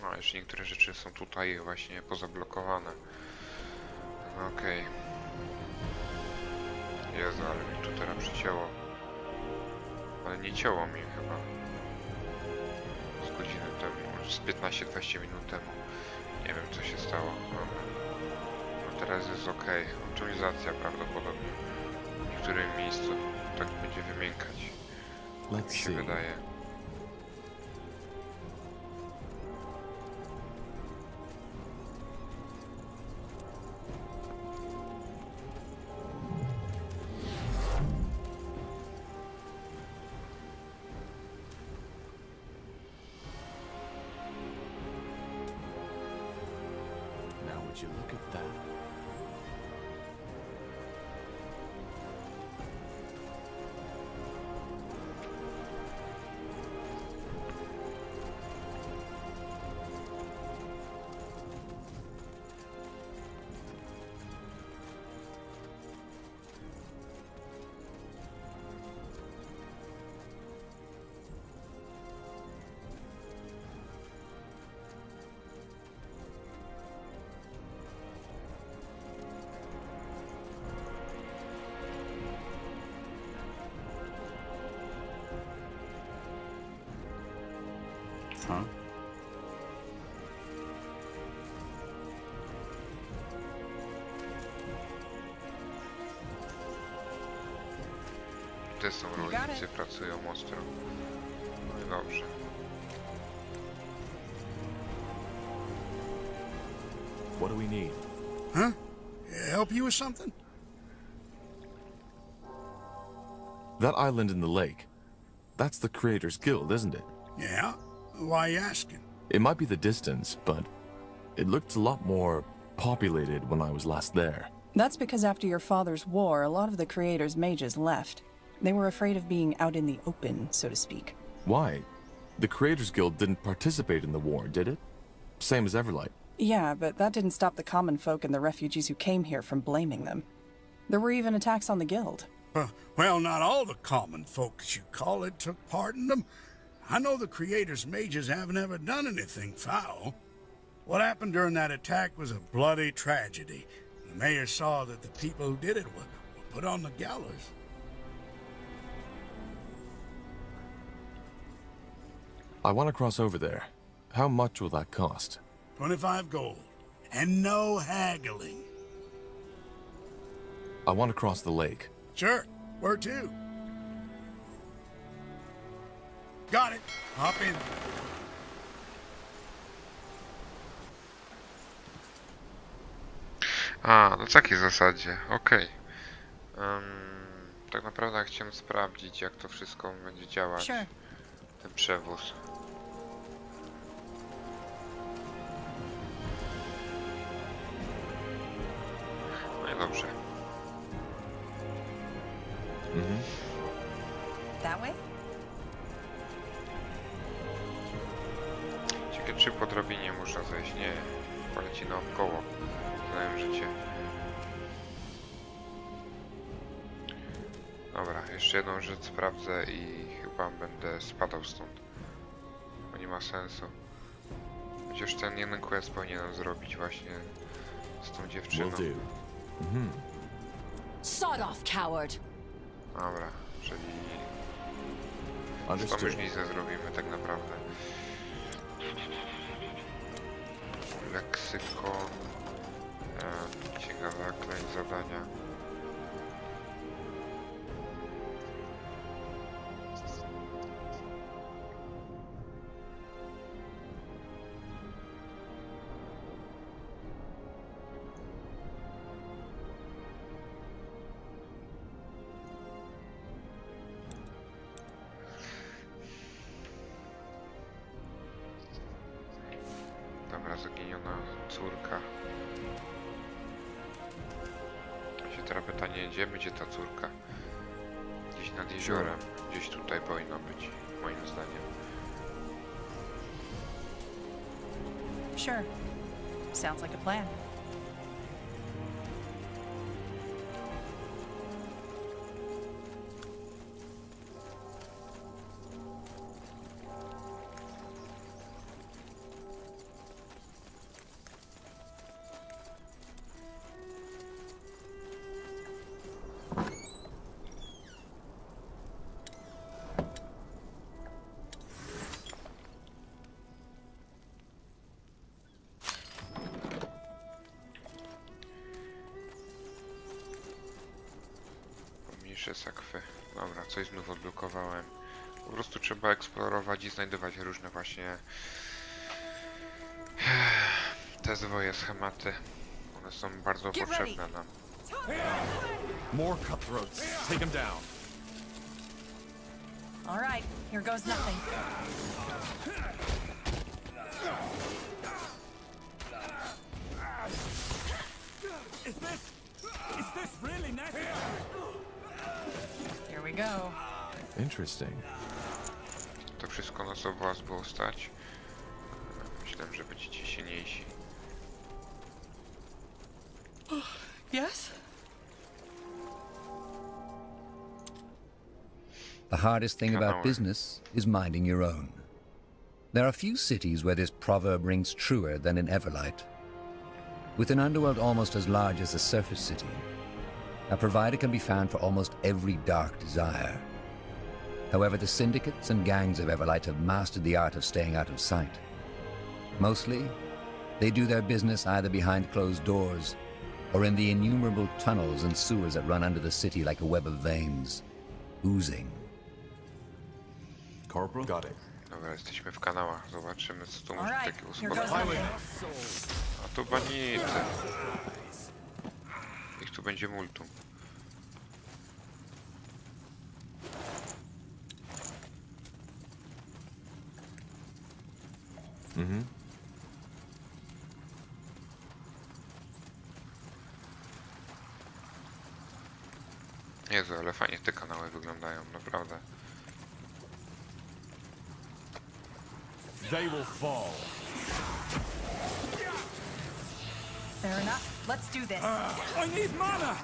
A, jeszcze niektóre rzeczy są tutaj właśnie pozablokowane. Okej. Jezu, ale mnie tu teraz przycięło. Ale nie cięło mnie chyba. Z godziny temu, z 15-20 minut temu. Nie wiem, co się stało. No teraz jest ok. Optymizacja prawdopodobnie. W niektórym miejscu tak będzie wymiękać. Tak mi się wydaje. Would you look at that? Huh? Te są rolnicy, pracują ostro. No i dobrze. What do we need? Huh? Help you with something? That island in the lake. That's the Creators Guild, isn't it? Yeah? Why are you asking? It might be the distance, but it looked a lot more populated when I was last there. That's because after your father's war, a lot of the Creators' mages left. They were afraid of being out in the open, so to speak. Why? The Creators Guild didn't participate in the war, did it? Same as Everlight. Yeah, but that didn't stop the common folk and the refugees who came here from blaming them. There were even attacks on the guild. Well, not all the common folk, as you call it, took part in them. I know the Creator's mages haven't ever done anything foul. What happened during that attack was a bloody tragedy. The mayor saw that the people who did it were put on the gallows. I want to cross over there. How much will that cost? 25 gold. And no haggling. I want to cross the lake. Sure. Where to? Got it. Hop in. A, na takiej zasadzie. Okej. Tak naprawdę chciałem sprawdzić, jak to wszystko będzie działać. Sure. Ten przewóz. No i dobrze. That way? Ciekawe, czy po drabinie można zejść? Nie. Poleci naokoło. Znają życie. Dobra, jeszcze jedną rzecz sprawdzę i chyba będę spadał stąd. Bo nie ma sensu. Chociaż ten jeden quest powinienem zrobić właśnie z tą dziewczyną. Sod off, coward. Dobra, czyli to już nic nie zrobimy tak naprawdę. Leksykon, księga zaklęć, zadania. Zaginiona córka. Się teraz pytanie, gdzie będzie ta córka? Gdzieś nad jeziorem. Gdzieś tutaj powinno być, moim zdaniem. Sure. Sounds like a plan. MistrzSaku. Dobra, coś znów odblokowałem. Po prostu trzeba eksplorować i znajdować różne właśnie te zwoje, schematy. One są bardzo potrzebne nam. More cutthroats. Take them down. All right, here goes nothing. Is this really necessary? Here we go. Interesting. To wszystko na co was było stać. Myślałem, że będziecie silniejsi. Yes? The hardest thing about business is minding your own. There are few cities where this proverb rings truer than in Everlight. With an underworld almost as large as the surface city, a provider can be found for almost every dark desire. However, the syndicates and gangs of Everlight have mastered the art of staying out of sight. Mostly, they do their business either behind closed doors or in the innumerable tunnels and sewers that run under the city like a web of veins, oozing. Corporal? Got it. Dobra, jesteśmy w kanałach. Zobaczymy, co tu może takiego spotkać. A tu banity. Ich tu będzie multum. Jezu, ale fajnie te kanały wyglądają, naprawdę. They will fall. Fair enough. Let's do this. I need mana.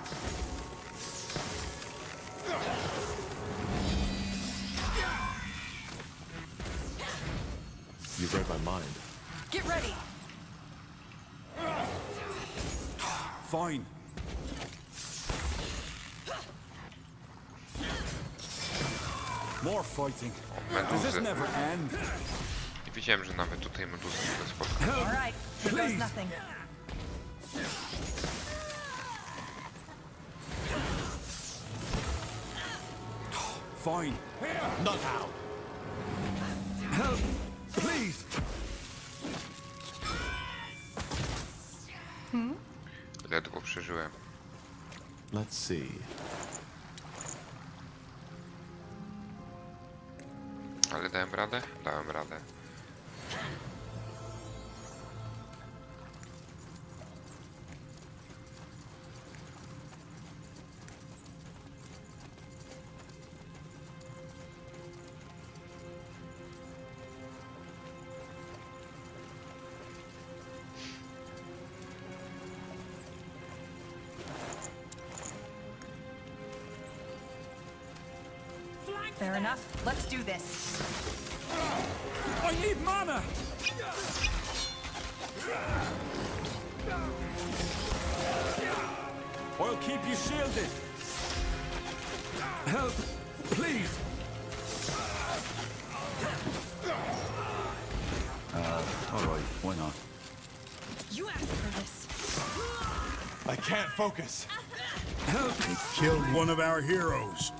You read my mind. Get ready. Fine. More fighting. Does this never end? Nie wiedziałem, że nawet tutaj meduzy mogę spotkać. All right, here goes nothing. Fine. Not how. Help, please. Ledwo przeżyłem. Let's see. Ale dałem radę? Dałem radę. Fair enough. Let's do this. I need mana. I'll keep you shielded. Help, please. All right, why not? You asked for this. I can't focus. Help! They killed one of our heroes.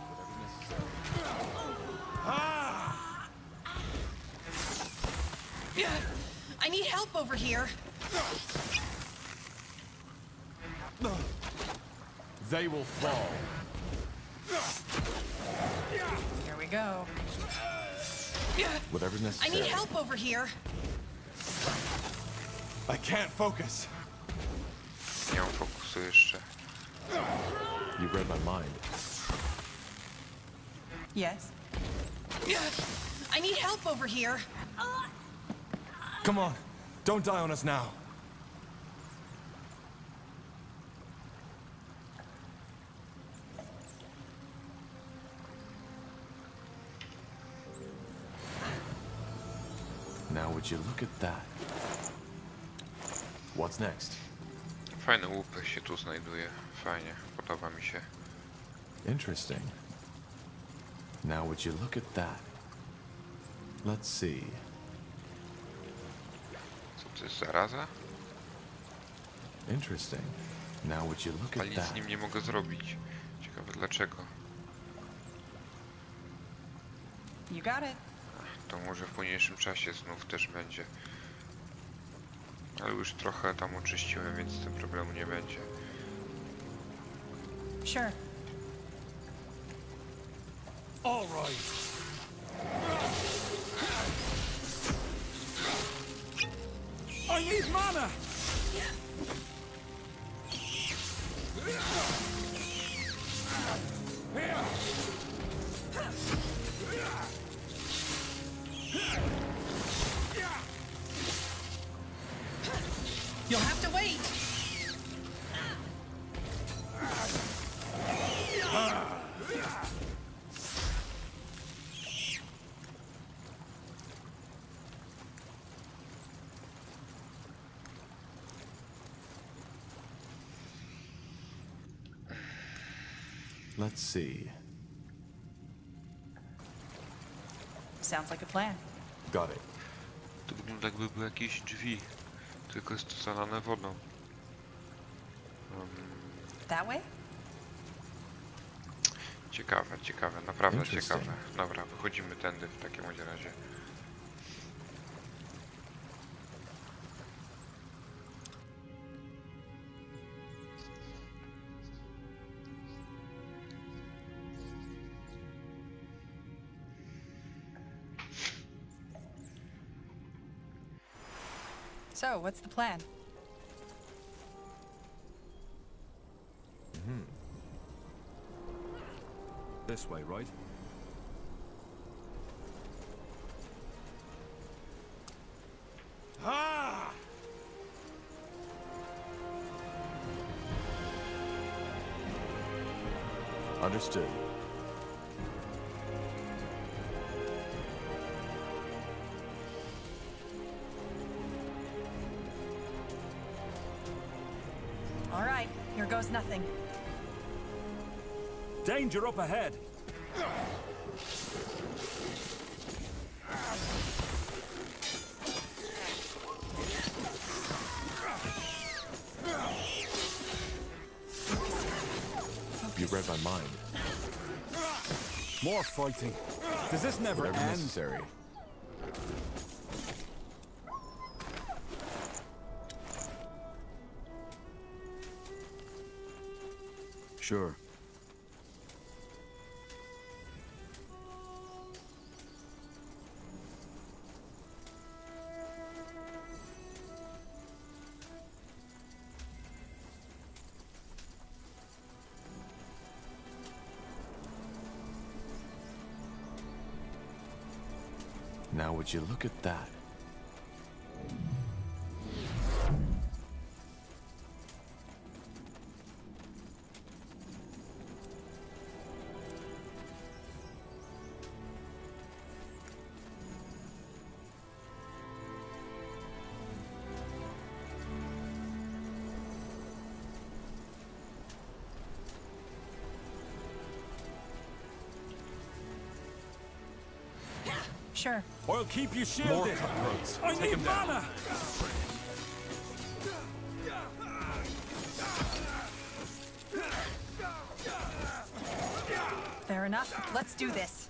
I need help over here. They will fall. Here we go. Whatever's I necessary. need help over here. I can't focus. Nie mam fokusu jeszcze. You read my mind. Yes. I need help over here. Come on, don't die on us now. Now would you look at that? What's next? Fajne łupy się tu znajduje. Fajnie, podoba mi się. Interesting. Now would you look at that? Let's see. Co to jest zaraza? Interesting. Now would you look Ale at nic z that? nim nie mogę zrobić. Ciekawe dlaczego. You got it. To może w późniejszym czasie znów też będzie. Ale już trochę tam oczyściłem, więc z tym problemu nie będzie. Sure. All right. I need mana. You'll have to wait. Let's see. Sounds like a plan. Got it. To wygląda jakby były jakieś drzwi. Tylko jest to zalane wodą. That way? Ciekawe, ciekawe, naprawdę ciekawe. Dobra, wychodzimy tędy w takim razie. So, what's the plan? This way, right? Ah! Understood. goes nothing. Danger up ahead. You read my mind. More fighting. Does this never Whatever end? necessary. Sure. Now would you look at that? Sure. I'll keep you shielded. More cutthroats. I Take need him down. mana. Fair enough. Let's do this.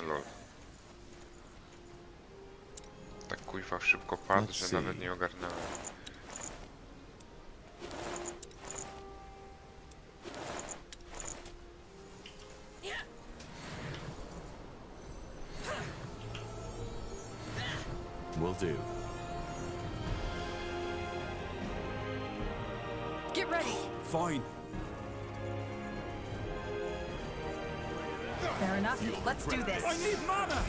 Lol. Tak kuźwa szybko padł, że nawet nie ogarnąłem. Will do. Get ready. Fine. Fair enough. Let's do this. I need mana.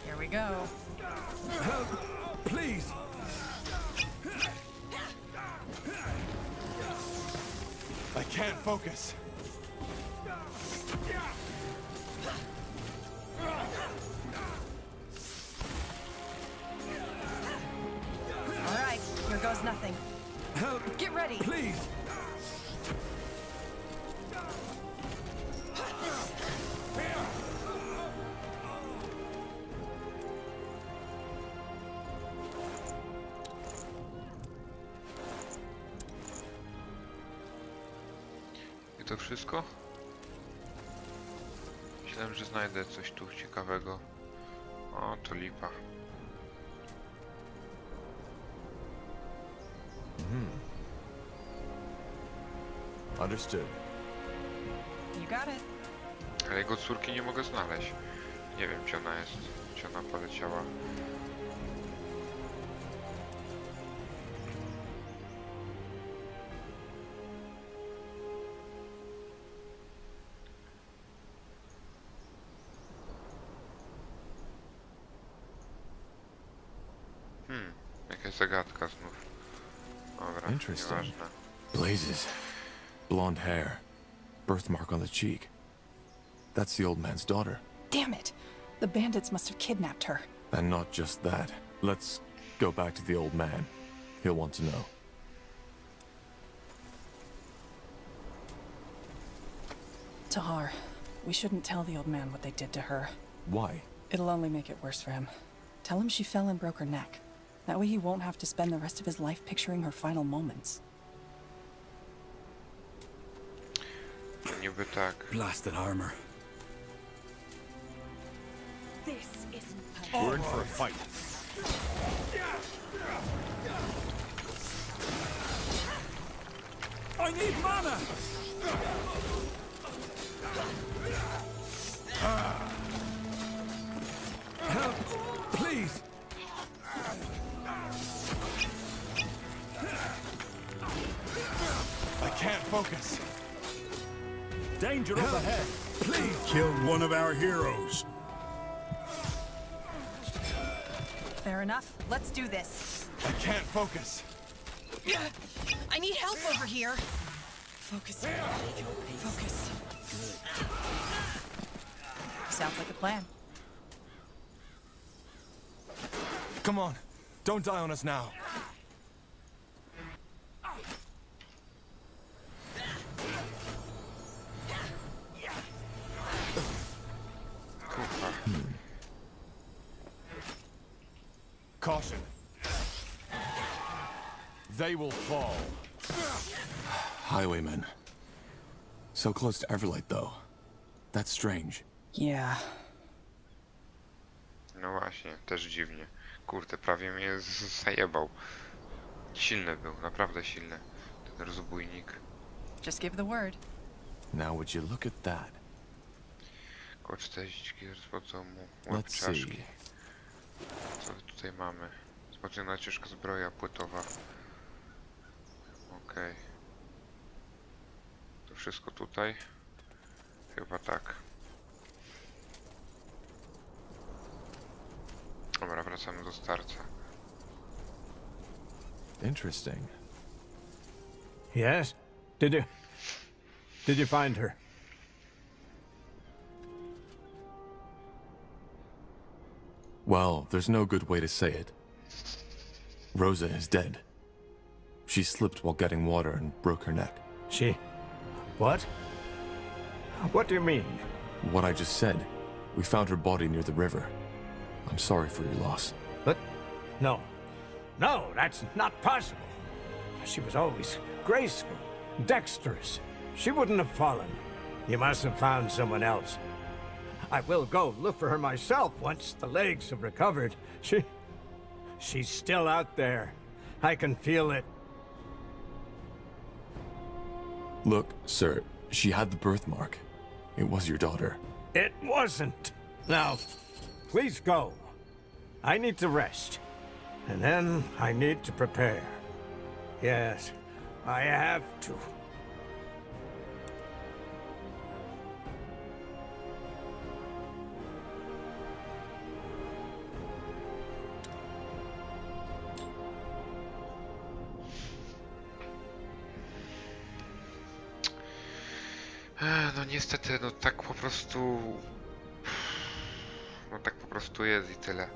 Here we go. Help, please. I can't focus. All right, here goes nothing. Help. Get ready. Please. I to wszystko? Myślałem, że znajdę coś tu ciekawego. O, to lipa. Understood. You got it. Ale jego córki nie mogę znaleźć. Nie wiem, gdzie ona jest. Gdzie ona poleciała. Jakaś zagadka znów. Dobra, nieważne. Blazes. Blonde hair. Birthmark on the cheek. That's the old man's daughter. Damn it. The bandits must have kidnapped her. And not just that. Let's go back to the old man. He'll want to know. Tahar, we shouldn't tell the old man what they did to her. Why? It'll only make it worse for him. Tell him she fell and broke her neck. That way he won't have to spend the rest of his life picturing her final moments. Niby tak. Blasted armor. This isn't We're in for a fight. I need mana. Help, please. I can't focus. Danger up ahead. Please. Killed one of our heroes. Fair enough. Let's do this. I can't focus. I need help over here. Focus. Focus. Sounds like a plan. Come on. Don't die on us now. Caution. They will fall. Highwaymen. So close to Everlight, though. That's strange. Yeah. No właśnie, też dziwnie. Kurde, prawie mnie zajebał. Silny był, naprawdę silny. Ten rozbójnik. Just give the word. Now would you look at that? Koło 40 spod domu, Let's łapczaszki. see. Co tutaj mamy? Spocona ciężka zbroja płytowa. Okej. To wszystko tutaj? Chyba tak. Dobra, wracamy do starca. Interesting. Yes? Did you find her? Well, there's no good way to say it. Rosa is dead. She slipped while getting water and broke her neck. She... what? What do you mean? What I just said. We found her body near the river. I'm sorry for your loss. But... no. No, that's not possible. She was always graceful, dexterous. She wouldn't have fallen. You must have found someone else. I will go look for her myself once the legs have recovered. She's still out there. I can feel it. Look, sir, she had the birthmark. It was your daughter. It wasn't. Now, please go. I need to rest. And then I need to prepare. Yes, I have to. No niestety, no tak po prostu... No tak po prostu jest i tyle.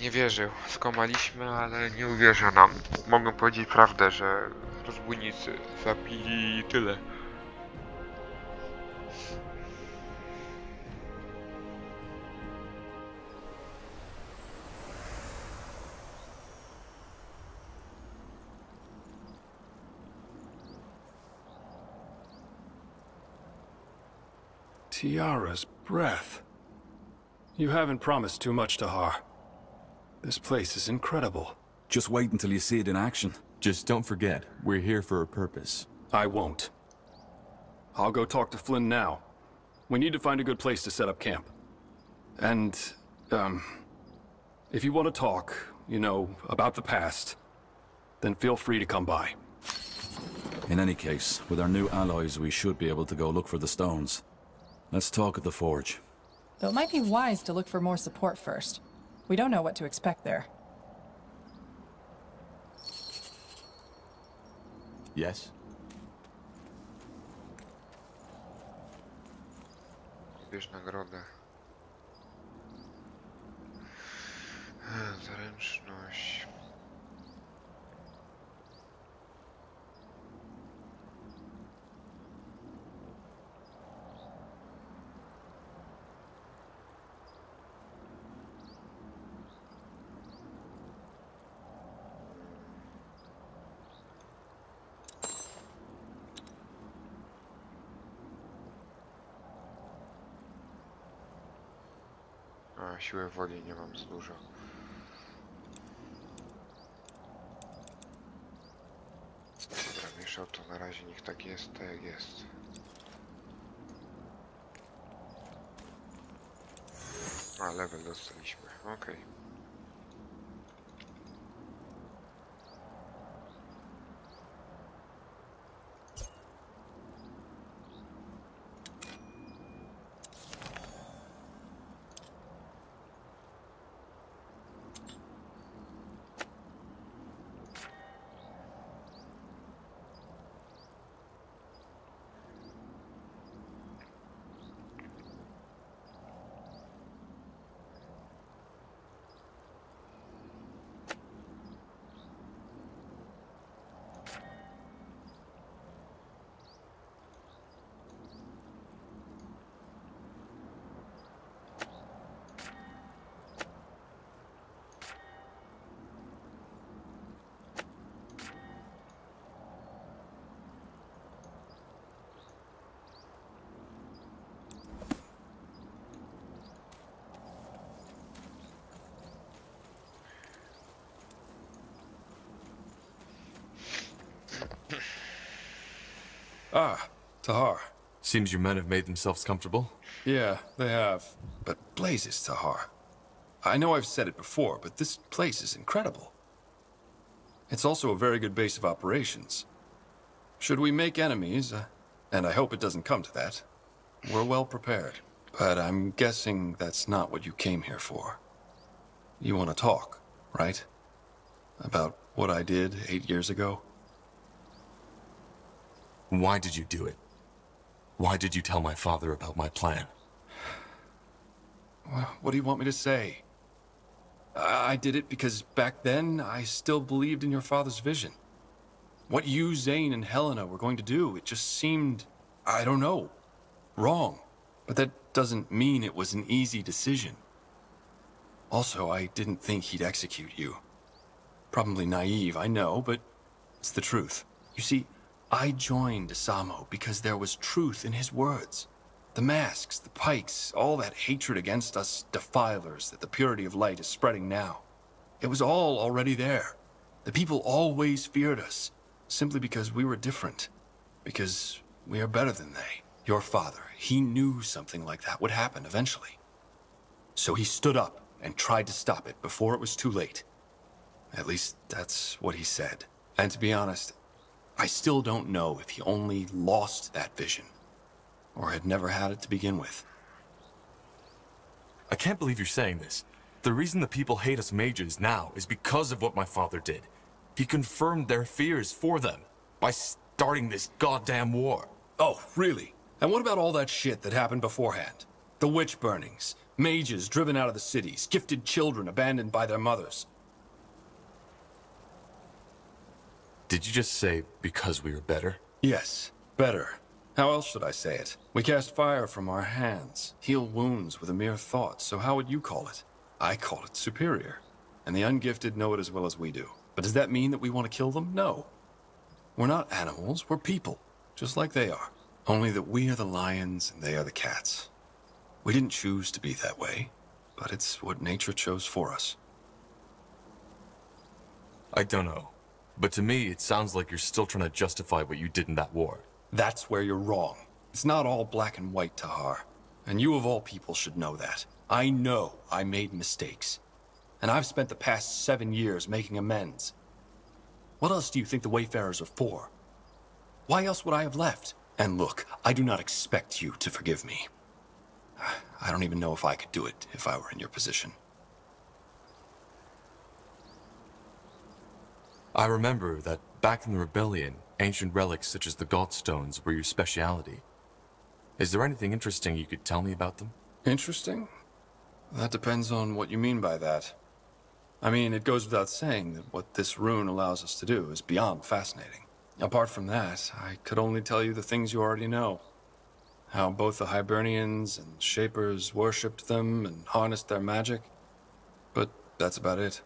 Nie wierzył. Skomaliśmy, ale nie uwierzył nam. Mogę powiedzieć prawdę, że rozbójnicy zabili i tyle. Tiara's breath. You haven't promised too much to Har. This place is incredible. Just wait until you see it in action. Just don't forget, we're here for a purpose. I won't. I'll go talk to Flynn now. We need to find a good place to set up camp. And, if you want to talk, you know, about the past, then feel free to come by. In any case, with our new alloys, we should be able to go look for the stones. Let's talk at the forge. Though it might be wise to look for more support first. We don't know what to expect there. Yes? Bierz nagrodę. Zręczność. A siłę woli nie mam za dużo. Dobra, mieszał to na razie, niech tak jest, tak jak jest. A, level dostaliśmy, okej. Ah, Tahar. Seems your men have made themselves comfortable. Yeah, they have. But blazes, Tahar. I know I've said it before, but this place is incredible. It's also a very good base of operations. Should we make enemies, and I hope it doesn't come to that, we're well prepared. But I'm guessing that's not what you came here for. You want to talk, right? About what I did 8 years ago? Why did you do it? Why did you tell my father about my plan? Well, what do you want me to say? I did it because back then, I still believed in your father's vision. What you, Zane, and Helena were going to do, it just seemed, I don't know, wrong. But that doesn't mean it was an easy decision. Also, I didn't think he'd execute you. Probably naive, I know, but it's the truth. You see, I joined Asamo because there was truth in his words. The masks, the pikes, all that hatred against us defilers that the purity of light is spreading now. It was all already there. The people always feared us, simply because we were different. Because we are better than they. Your father, he knew something like that would happen eventually. So he stood up and tried to stop it before it was too late. At least that's what he said. And to be honest, I still don't know if he only lost that vision, or had never had it to begin with. I can't believe you're saying this. The reason the people hate us mages now is because of what my father did. He confirmed their fears for them by starting this goddamn war. Oh, really? And what about all that shit that happened beforehand? The witch burnings, mages driven out of the cities, gifted children abandoned by their mothers. Did you just say because we were better? Yes, better. How else should I say it? We cast fire from our hands, heal wounds with a mere thought, so how would you call it? I call it superior. And the ungifted know it as well as we do. But does that mean that we want to kill them? No. We're not animals, we're people, just like they are. Only that we are the lions and they are the cats. We didn't choose to be that way, but it's what nature chose for us. I don't know. But to me, it sounds like you're still trying to justify what you did in that war. That's where you're wrong. It's not all black and white, Tahar. And you of all people should know that. I know I made mistakes. And I've spent the past 7 years making amends. What else do you think the Wayfarers are for? Why else would I have left? And look, I do not expect you to forgive me. I don't even know if I could do it if I were in your position. I remember that back in the rebellion, ancient relics such as the Godstones were your speciality. Is there anything interesting you could tell me about them? Interesting? That depends on what you mean by that. I mean, it goes without saying that what this rune allows us to do is beyond fascinating. Apart from that, I could only tell you the things you already know. How both the Hibernians and Shapers worshipped them and harnessed their magic. But that's about it.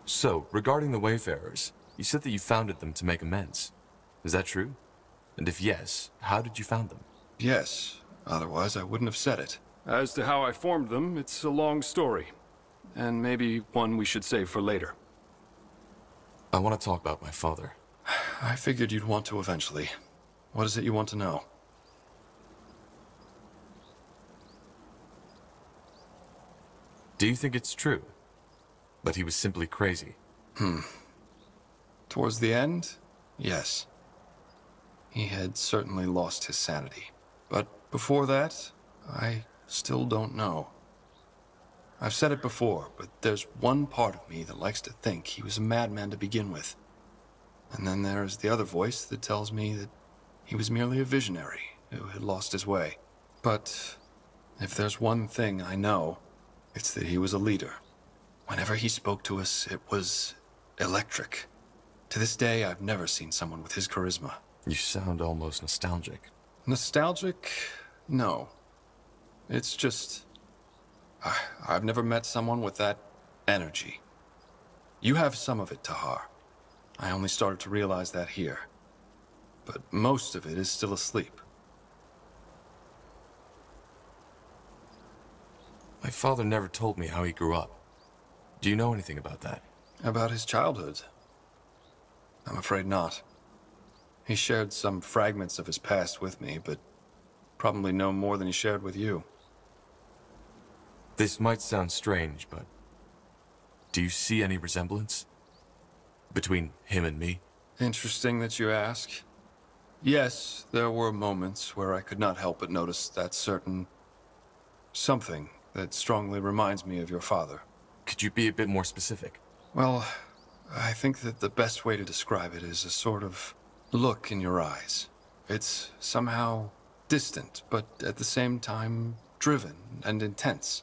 So, regarding the Wayfarers, you said that you founded them to make amends. Is that true? And if yes, how did you found them? Yes. Otherwise, I wouldn't have said it. As to how I formed them, it's a long story. And maybe one we should save for later. I want to talk about my father. I figured you'd want to eventually. What is it you want to know? Do you think it's true? But he was simply crazy. Towards the end, yes. He had certainly lost his sanity. But before that, I still don't know. I've said it before, but there's one part of me that likes to think he was a madman to begin with. And then there's the other voice that tells me that he was merely a visionary who had lost his way. But if there's one thing I know, it's that he was a leader. Whenever he spoke to us, it was electric. To this day, I've never seen someone with his charisma. You sound almost nostalgic. Nostalgic? No. It's just... I've never met someone with that energy. You have some of it, Tahar. I only started to realize that here. But most of it is still asleep. My father never told me how he grew up. Do you know anything about that? About his childhood? I'm afraid not. He shared some fragments of his past with me, but probably no more than he shared with you. This might sound strange, but do you see any resemblance between him and me? Interesting that you ask. Yes, there were moments where I could not help but notice that certain something that strongly reminds me of your father. Could you be a bit more specific? Well, I think that the best way to describe it is a sort of look in your eyes. It's somehow distant, but at the same time driven and intense.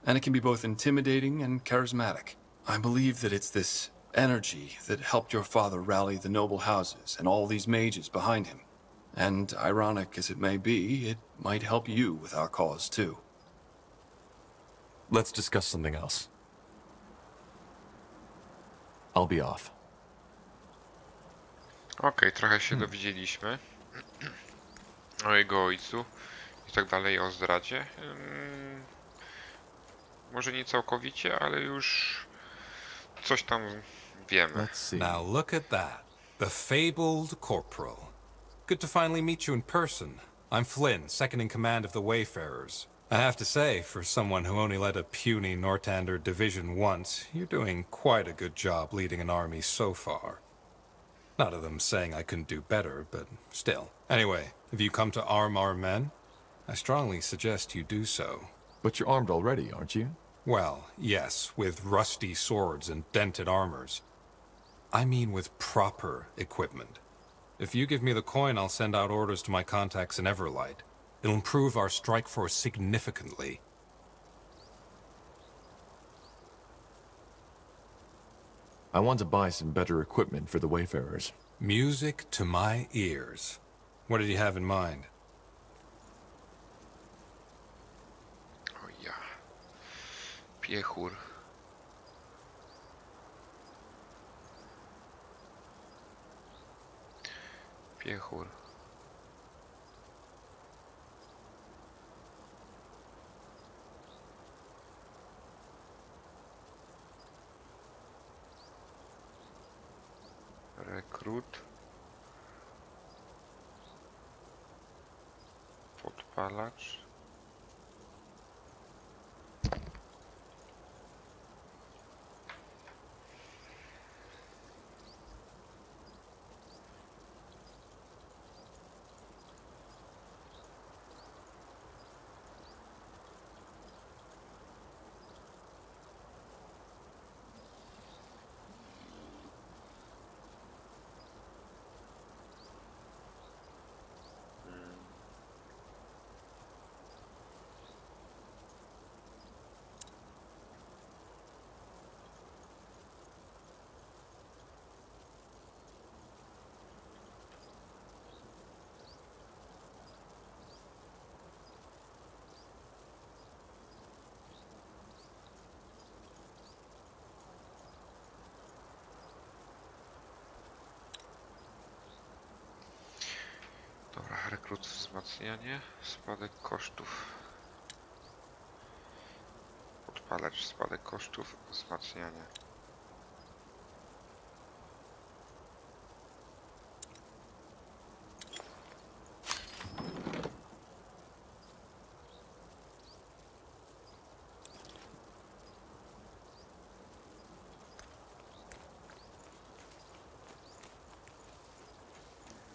And it can be both intimidating and charismatic. I believe that it's this energy that helped your father rally the noble houses and all these mages behind him. And ironic as it may be, it might help you with our cause too. Let's discuss something else. I'll be off. Okej, trochę się dowiedzieliśmy o jego ojcu i tak dalej, o zdradzie. Może nie całkowicie, ale już coś tam wiemy. Now look at that. The fabled corporal. Good to finally meet you in person. I'm Flynn, second in command of the Wayfarers. I have to say, for someone who only led a puny Northander division once, you're doing quite a good job leading an army so far. Not of them saying I couldn't do better, but still. Anyway, have you come to arm our men? I strongly suggest you do so. But you're armed already, aren't you? Well, yes, with rusty swords and dented armors. I mean with proper equipment. If you give me the coin, I'll send out orders to my contacts in Everlight. It'll improve our strike force significantly. I want to buy some better equipment for the Wayfarers. Music to my ears. What did you have in mind? O ja. Piechur. Piechur. Rekrut. Podpalacz. Dobra, rekrut wzmacnianie, spadek kosztów. Podpalacz, spadek kosztów, wzmacnianie.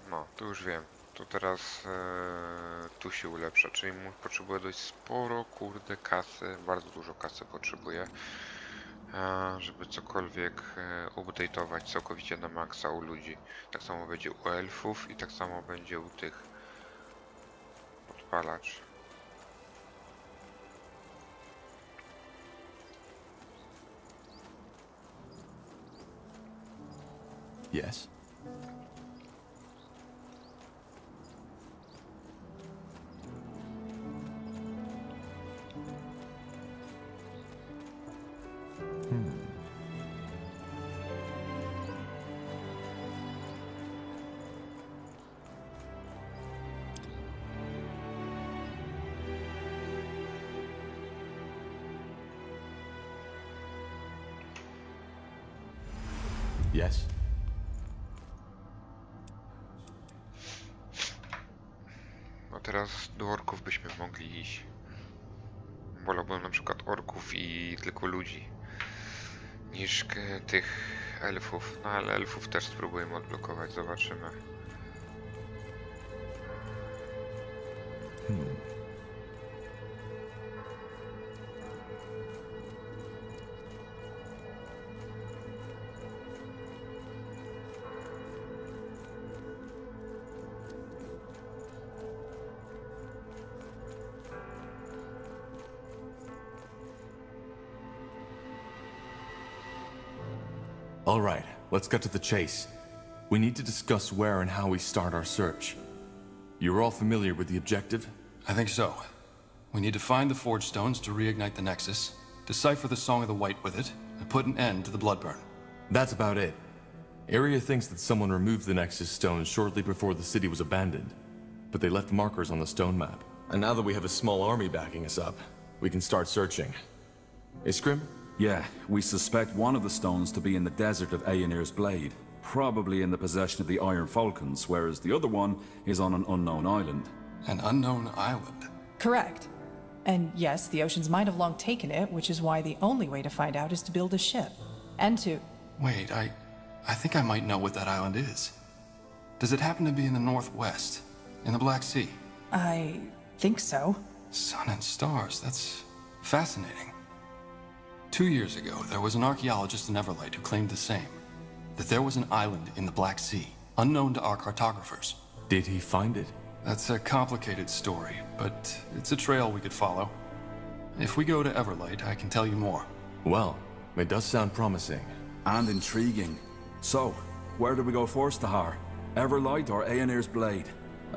No, to już wiem. To teraz tu się ulepsza, czyli potrzebuję dość sporo, kurde, kasy, bardzo dużo kasy potrzebuję, żeby cokolwiek update'ować całkowicie na maksa u ludzi. Tak samo będzie u elfów i tak samo będzie u tych podpalaczy. Yes. Yes. teraz do orków byśmy mogli iść. Wolałbym na przykład orków i tylko ludzi, niż tych elfów. No ale elfów też spróbujemy odblokować, zobaczymy. All right, let's get to the chase. We need to discuss where and how we start our search. You're all familiar with the objective? I think so. We need to find the Forge Stones to reignite the Nexus, decipher the Song of the White with it, and put an end to the Bloodburn. That's about it. Area thinks that someone removed the Nexus stones shortly before the city was abandoned, but they left markers on the stone map. And now that we have a small army backing us up, we can start searching. Iskrim? Yeah, we suspect one of the stones to be in the desert of Aenir's Blade, probably in the possession of the Iron Falcons, whereas the other one is on an unknown island. An unknown island? Correct. And yes, the oceans might have long taken it, which is why the only way to find out is to build a ship. And to... Wait, I think I might know what that island is. Does it happen to be in the northwest, in the Black Sea? I think so. Sun and stars, that's fascinating. 2 years ago, there was an archaeologist in Everlight who claimed the same. That there was an island in the Black Sea, unknown to our cartographers. Did he find it? That's a complicated story, but it's a trail we could follow. If we go to Everlight, I can tell you more. Well, it does sound promising. And intriguing. So, where do we go first, Tahar? Everlight or Aenir's Blade?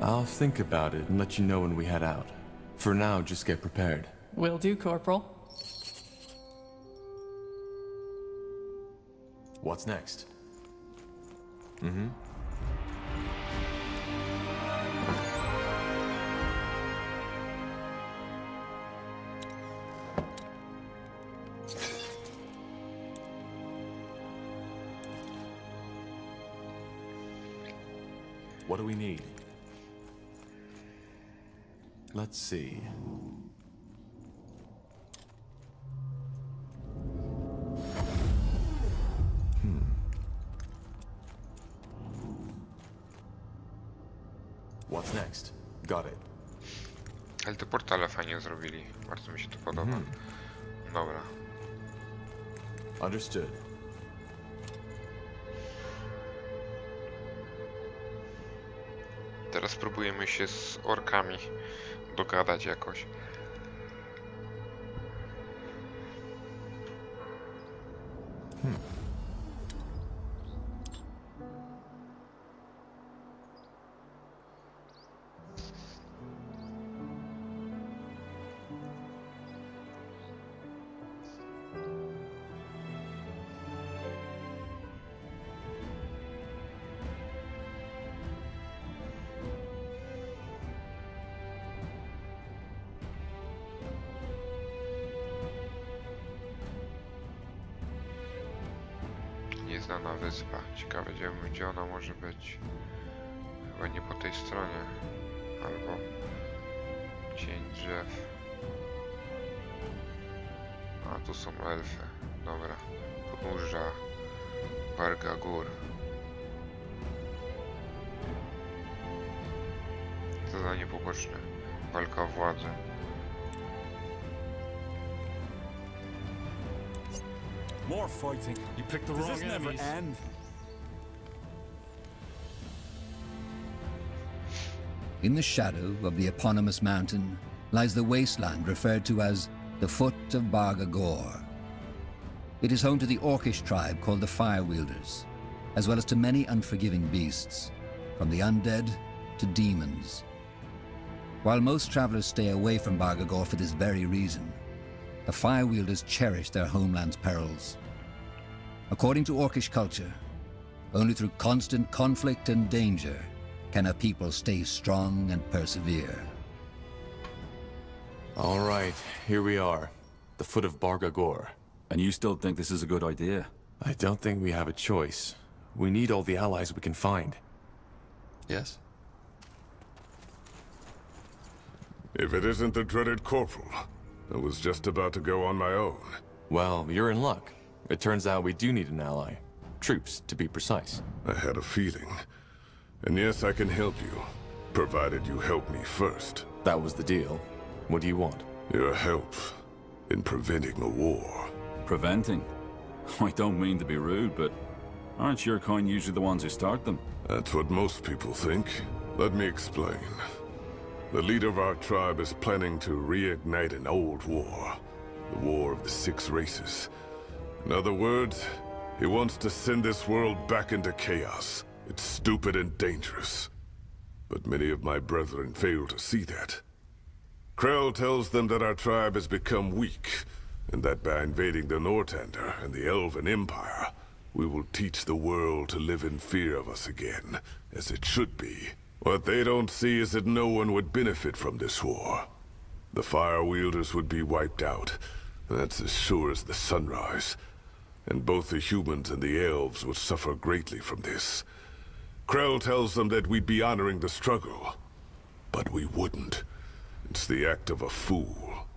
I'll think about it and let you know when we head out. For now, just get prepared. Will do, Corporal. What's next? What do we need? Let's see. What's next? Got it. Ale te portale fajnie zrobili. Bardzo mi się to podoba. Dobra. Understood. Teraz spróbujemy się z orkami dogadać jakoś. Nieznana wyspa. Ciekawe, gdzie ona może być. Chyba nie po tej stronie. Albo cień drzew. A tu są elfy. Dobra. Podnóża Barga Gór. Zadanie poboczne. Walka o władzę. More fighting. You picked the wrong enemies. End? In the shadow of the eponymous mountain lies the wasteland referred to as the Foot of Barga Gór. It is home to the Orcish tribe called the Firewielders, as well as to many unforgiving beasts, from the undead to demons. While most travelers stay away from Barga Gór for this very reason, the Firewielders cherish their homeland's perils. According to Orcish culture, only through constant conflict and danger can a people stay strong and persevere. All right, here we are. The Foot of Barga Gór. And you still think this is a good idea? I don't think we have a choice. We need all the allies we can find. Yes? If it isn't the dreaded corporal, I was just about to go on my own. Well, you're in luck. It turns out we do need an ally. Troops, to be precise. I had a feeling. And yes, I can help you, provided you help me first. That was the deal. What do you want? Your help in preventing a war. Preventing? I don't mean to be rude, but aren't your kind usually the ones who start them? That's what most people think. Let me explain. The leader of our tribe is planning to reignite an old war. The War of the Six Races. In other words, he wants to send this world back into chaos. It's stupid and dangerous. But many of my brethren fail to see that. Krell tells them that our tribe has become weak, and that by invading the Nortander and the Elven Empire, we will teach the world to live in fear of us again, as it should be. What they don't see is that no one would benefit from this war. The Fire Wielders would be wiped out. That's as sure as the sunrise. And both the humans and the elves would suffer greatly from this. Krell tells them that we'd be honoring the struggle. But we wouldn't. It's the act of a fool.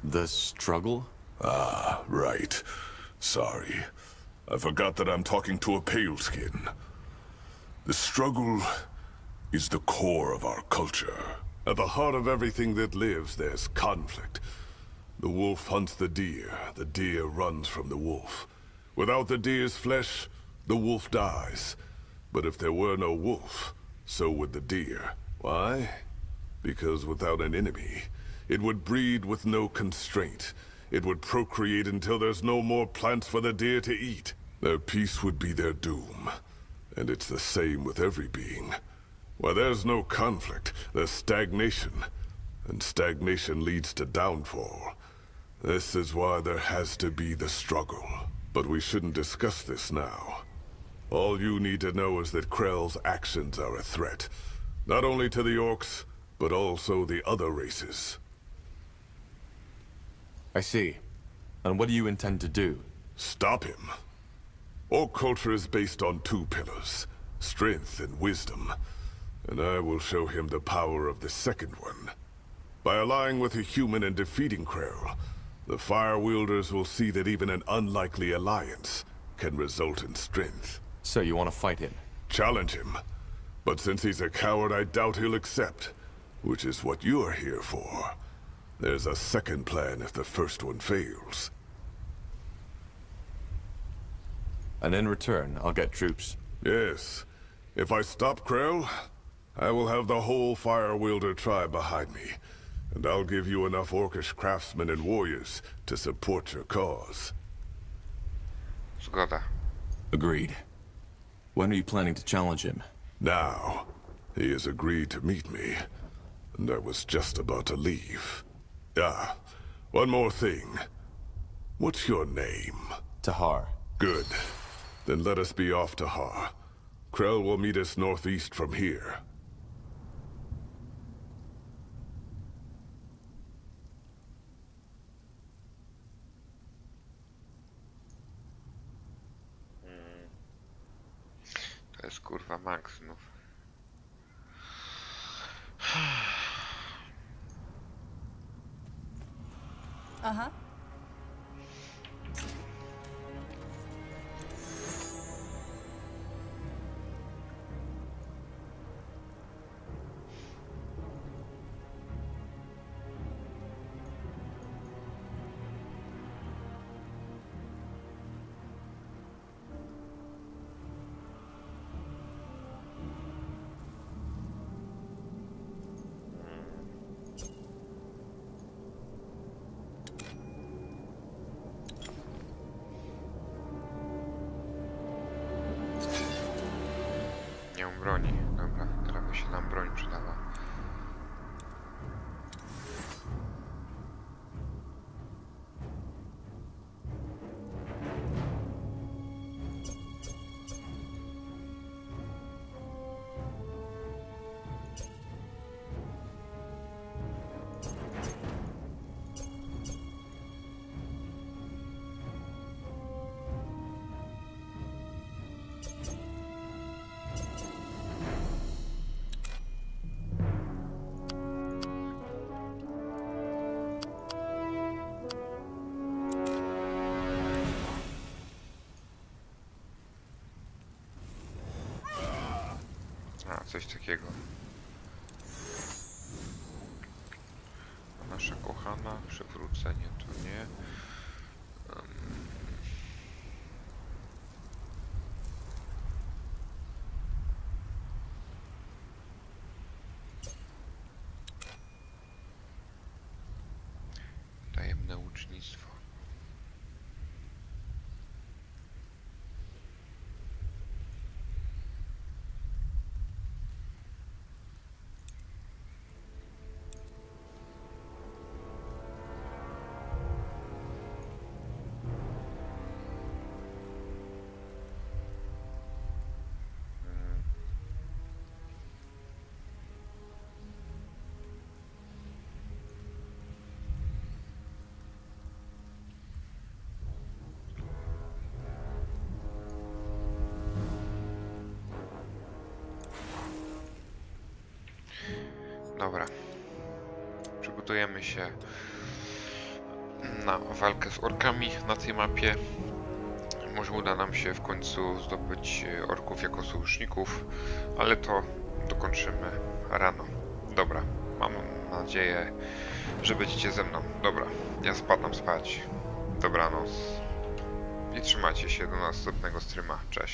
The struggle? Ah, right. Sorry. I forgot that I'm talking to a pale skin. The struggle is the core of our culture. At the heart of everything that lives, there's conflict. The wolf hunts the deer runs from the wolf. Without the deer's flesh, the wolf dies. But if there were no wolf, so would the deer. Why? Because without an enemy, it would breed with no constraint. It would procreate until there's no more plants for the deer to eat. Their peace would be their doom. And it's the same with every being. Where there's no conflict, there's stagnation. And stagnation leads to downfall. This is why there has to be the struggle. But we shouldn't discuss this now. All you need to know is that Krell's actions are a threat. Not only to the orcs, but also the other races. I see. And what do you intend to do? Stop him. Orc culture is based on two pillars, strength and wisdom. And I will show him the power of the second one. By allying with a human and defeating Krell, the Fire Wielders will see that even an unlikely alliance can result in strength. So you want to fight him? Challenge him. But since he's a coward, I doubt he'll accept. Which is what you're here for. There's a second plan if the first one fails. And in return, I'll get troops. Yes. If I stop Krell, I will have the whole Fire Wielder tribe behind me. And I'll give you enough orcish craftsmen and warriors to support your cause. Zgoda. Agreed. When are you planning to challenge him? Now. He has agreed to meet me. And I was just about to leave. Ah, one more thing. What's your name? Tahar. Good. Then let us be off Tahar. Krell will meet us northeast from here. To jest kurwa Max znów. Uh-huh. coś takiego. A nasza kochana, przywrócenie to nie. Tajemne ucznictwo. Dobra. Przygotujemy się na walkę z orkami na tej mapie. Może uda nam się w końcu zdobyć orków jako sojuszników, ale to dokończymy rano. Dobra. Mam nadzieję, że będziecie ze mną. Dobra. Ja spadam spać. Dobranoc. I trzymajcie się do następnego streama. Cześć.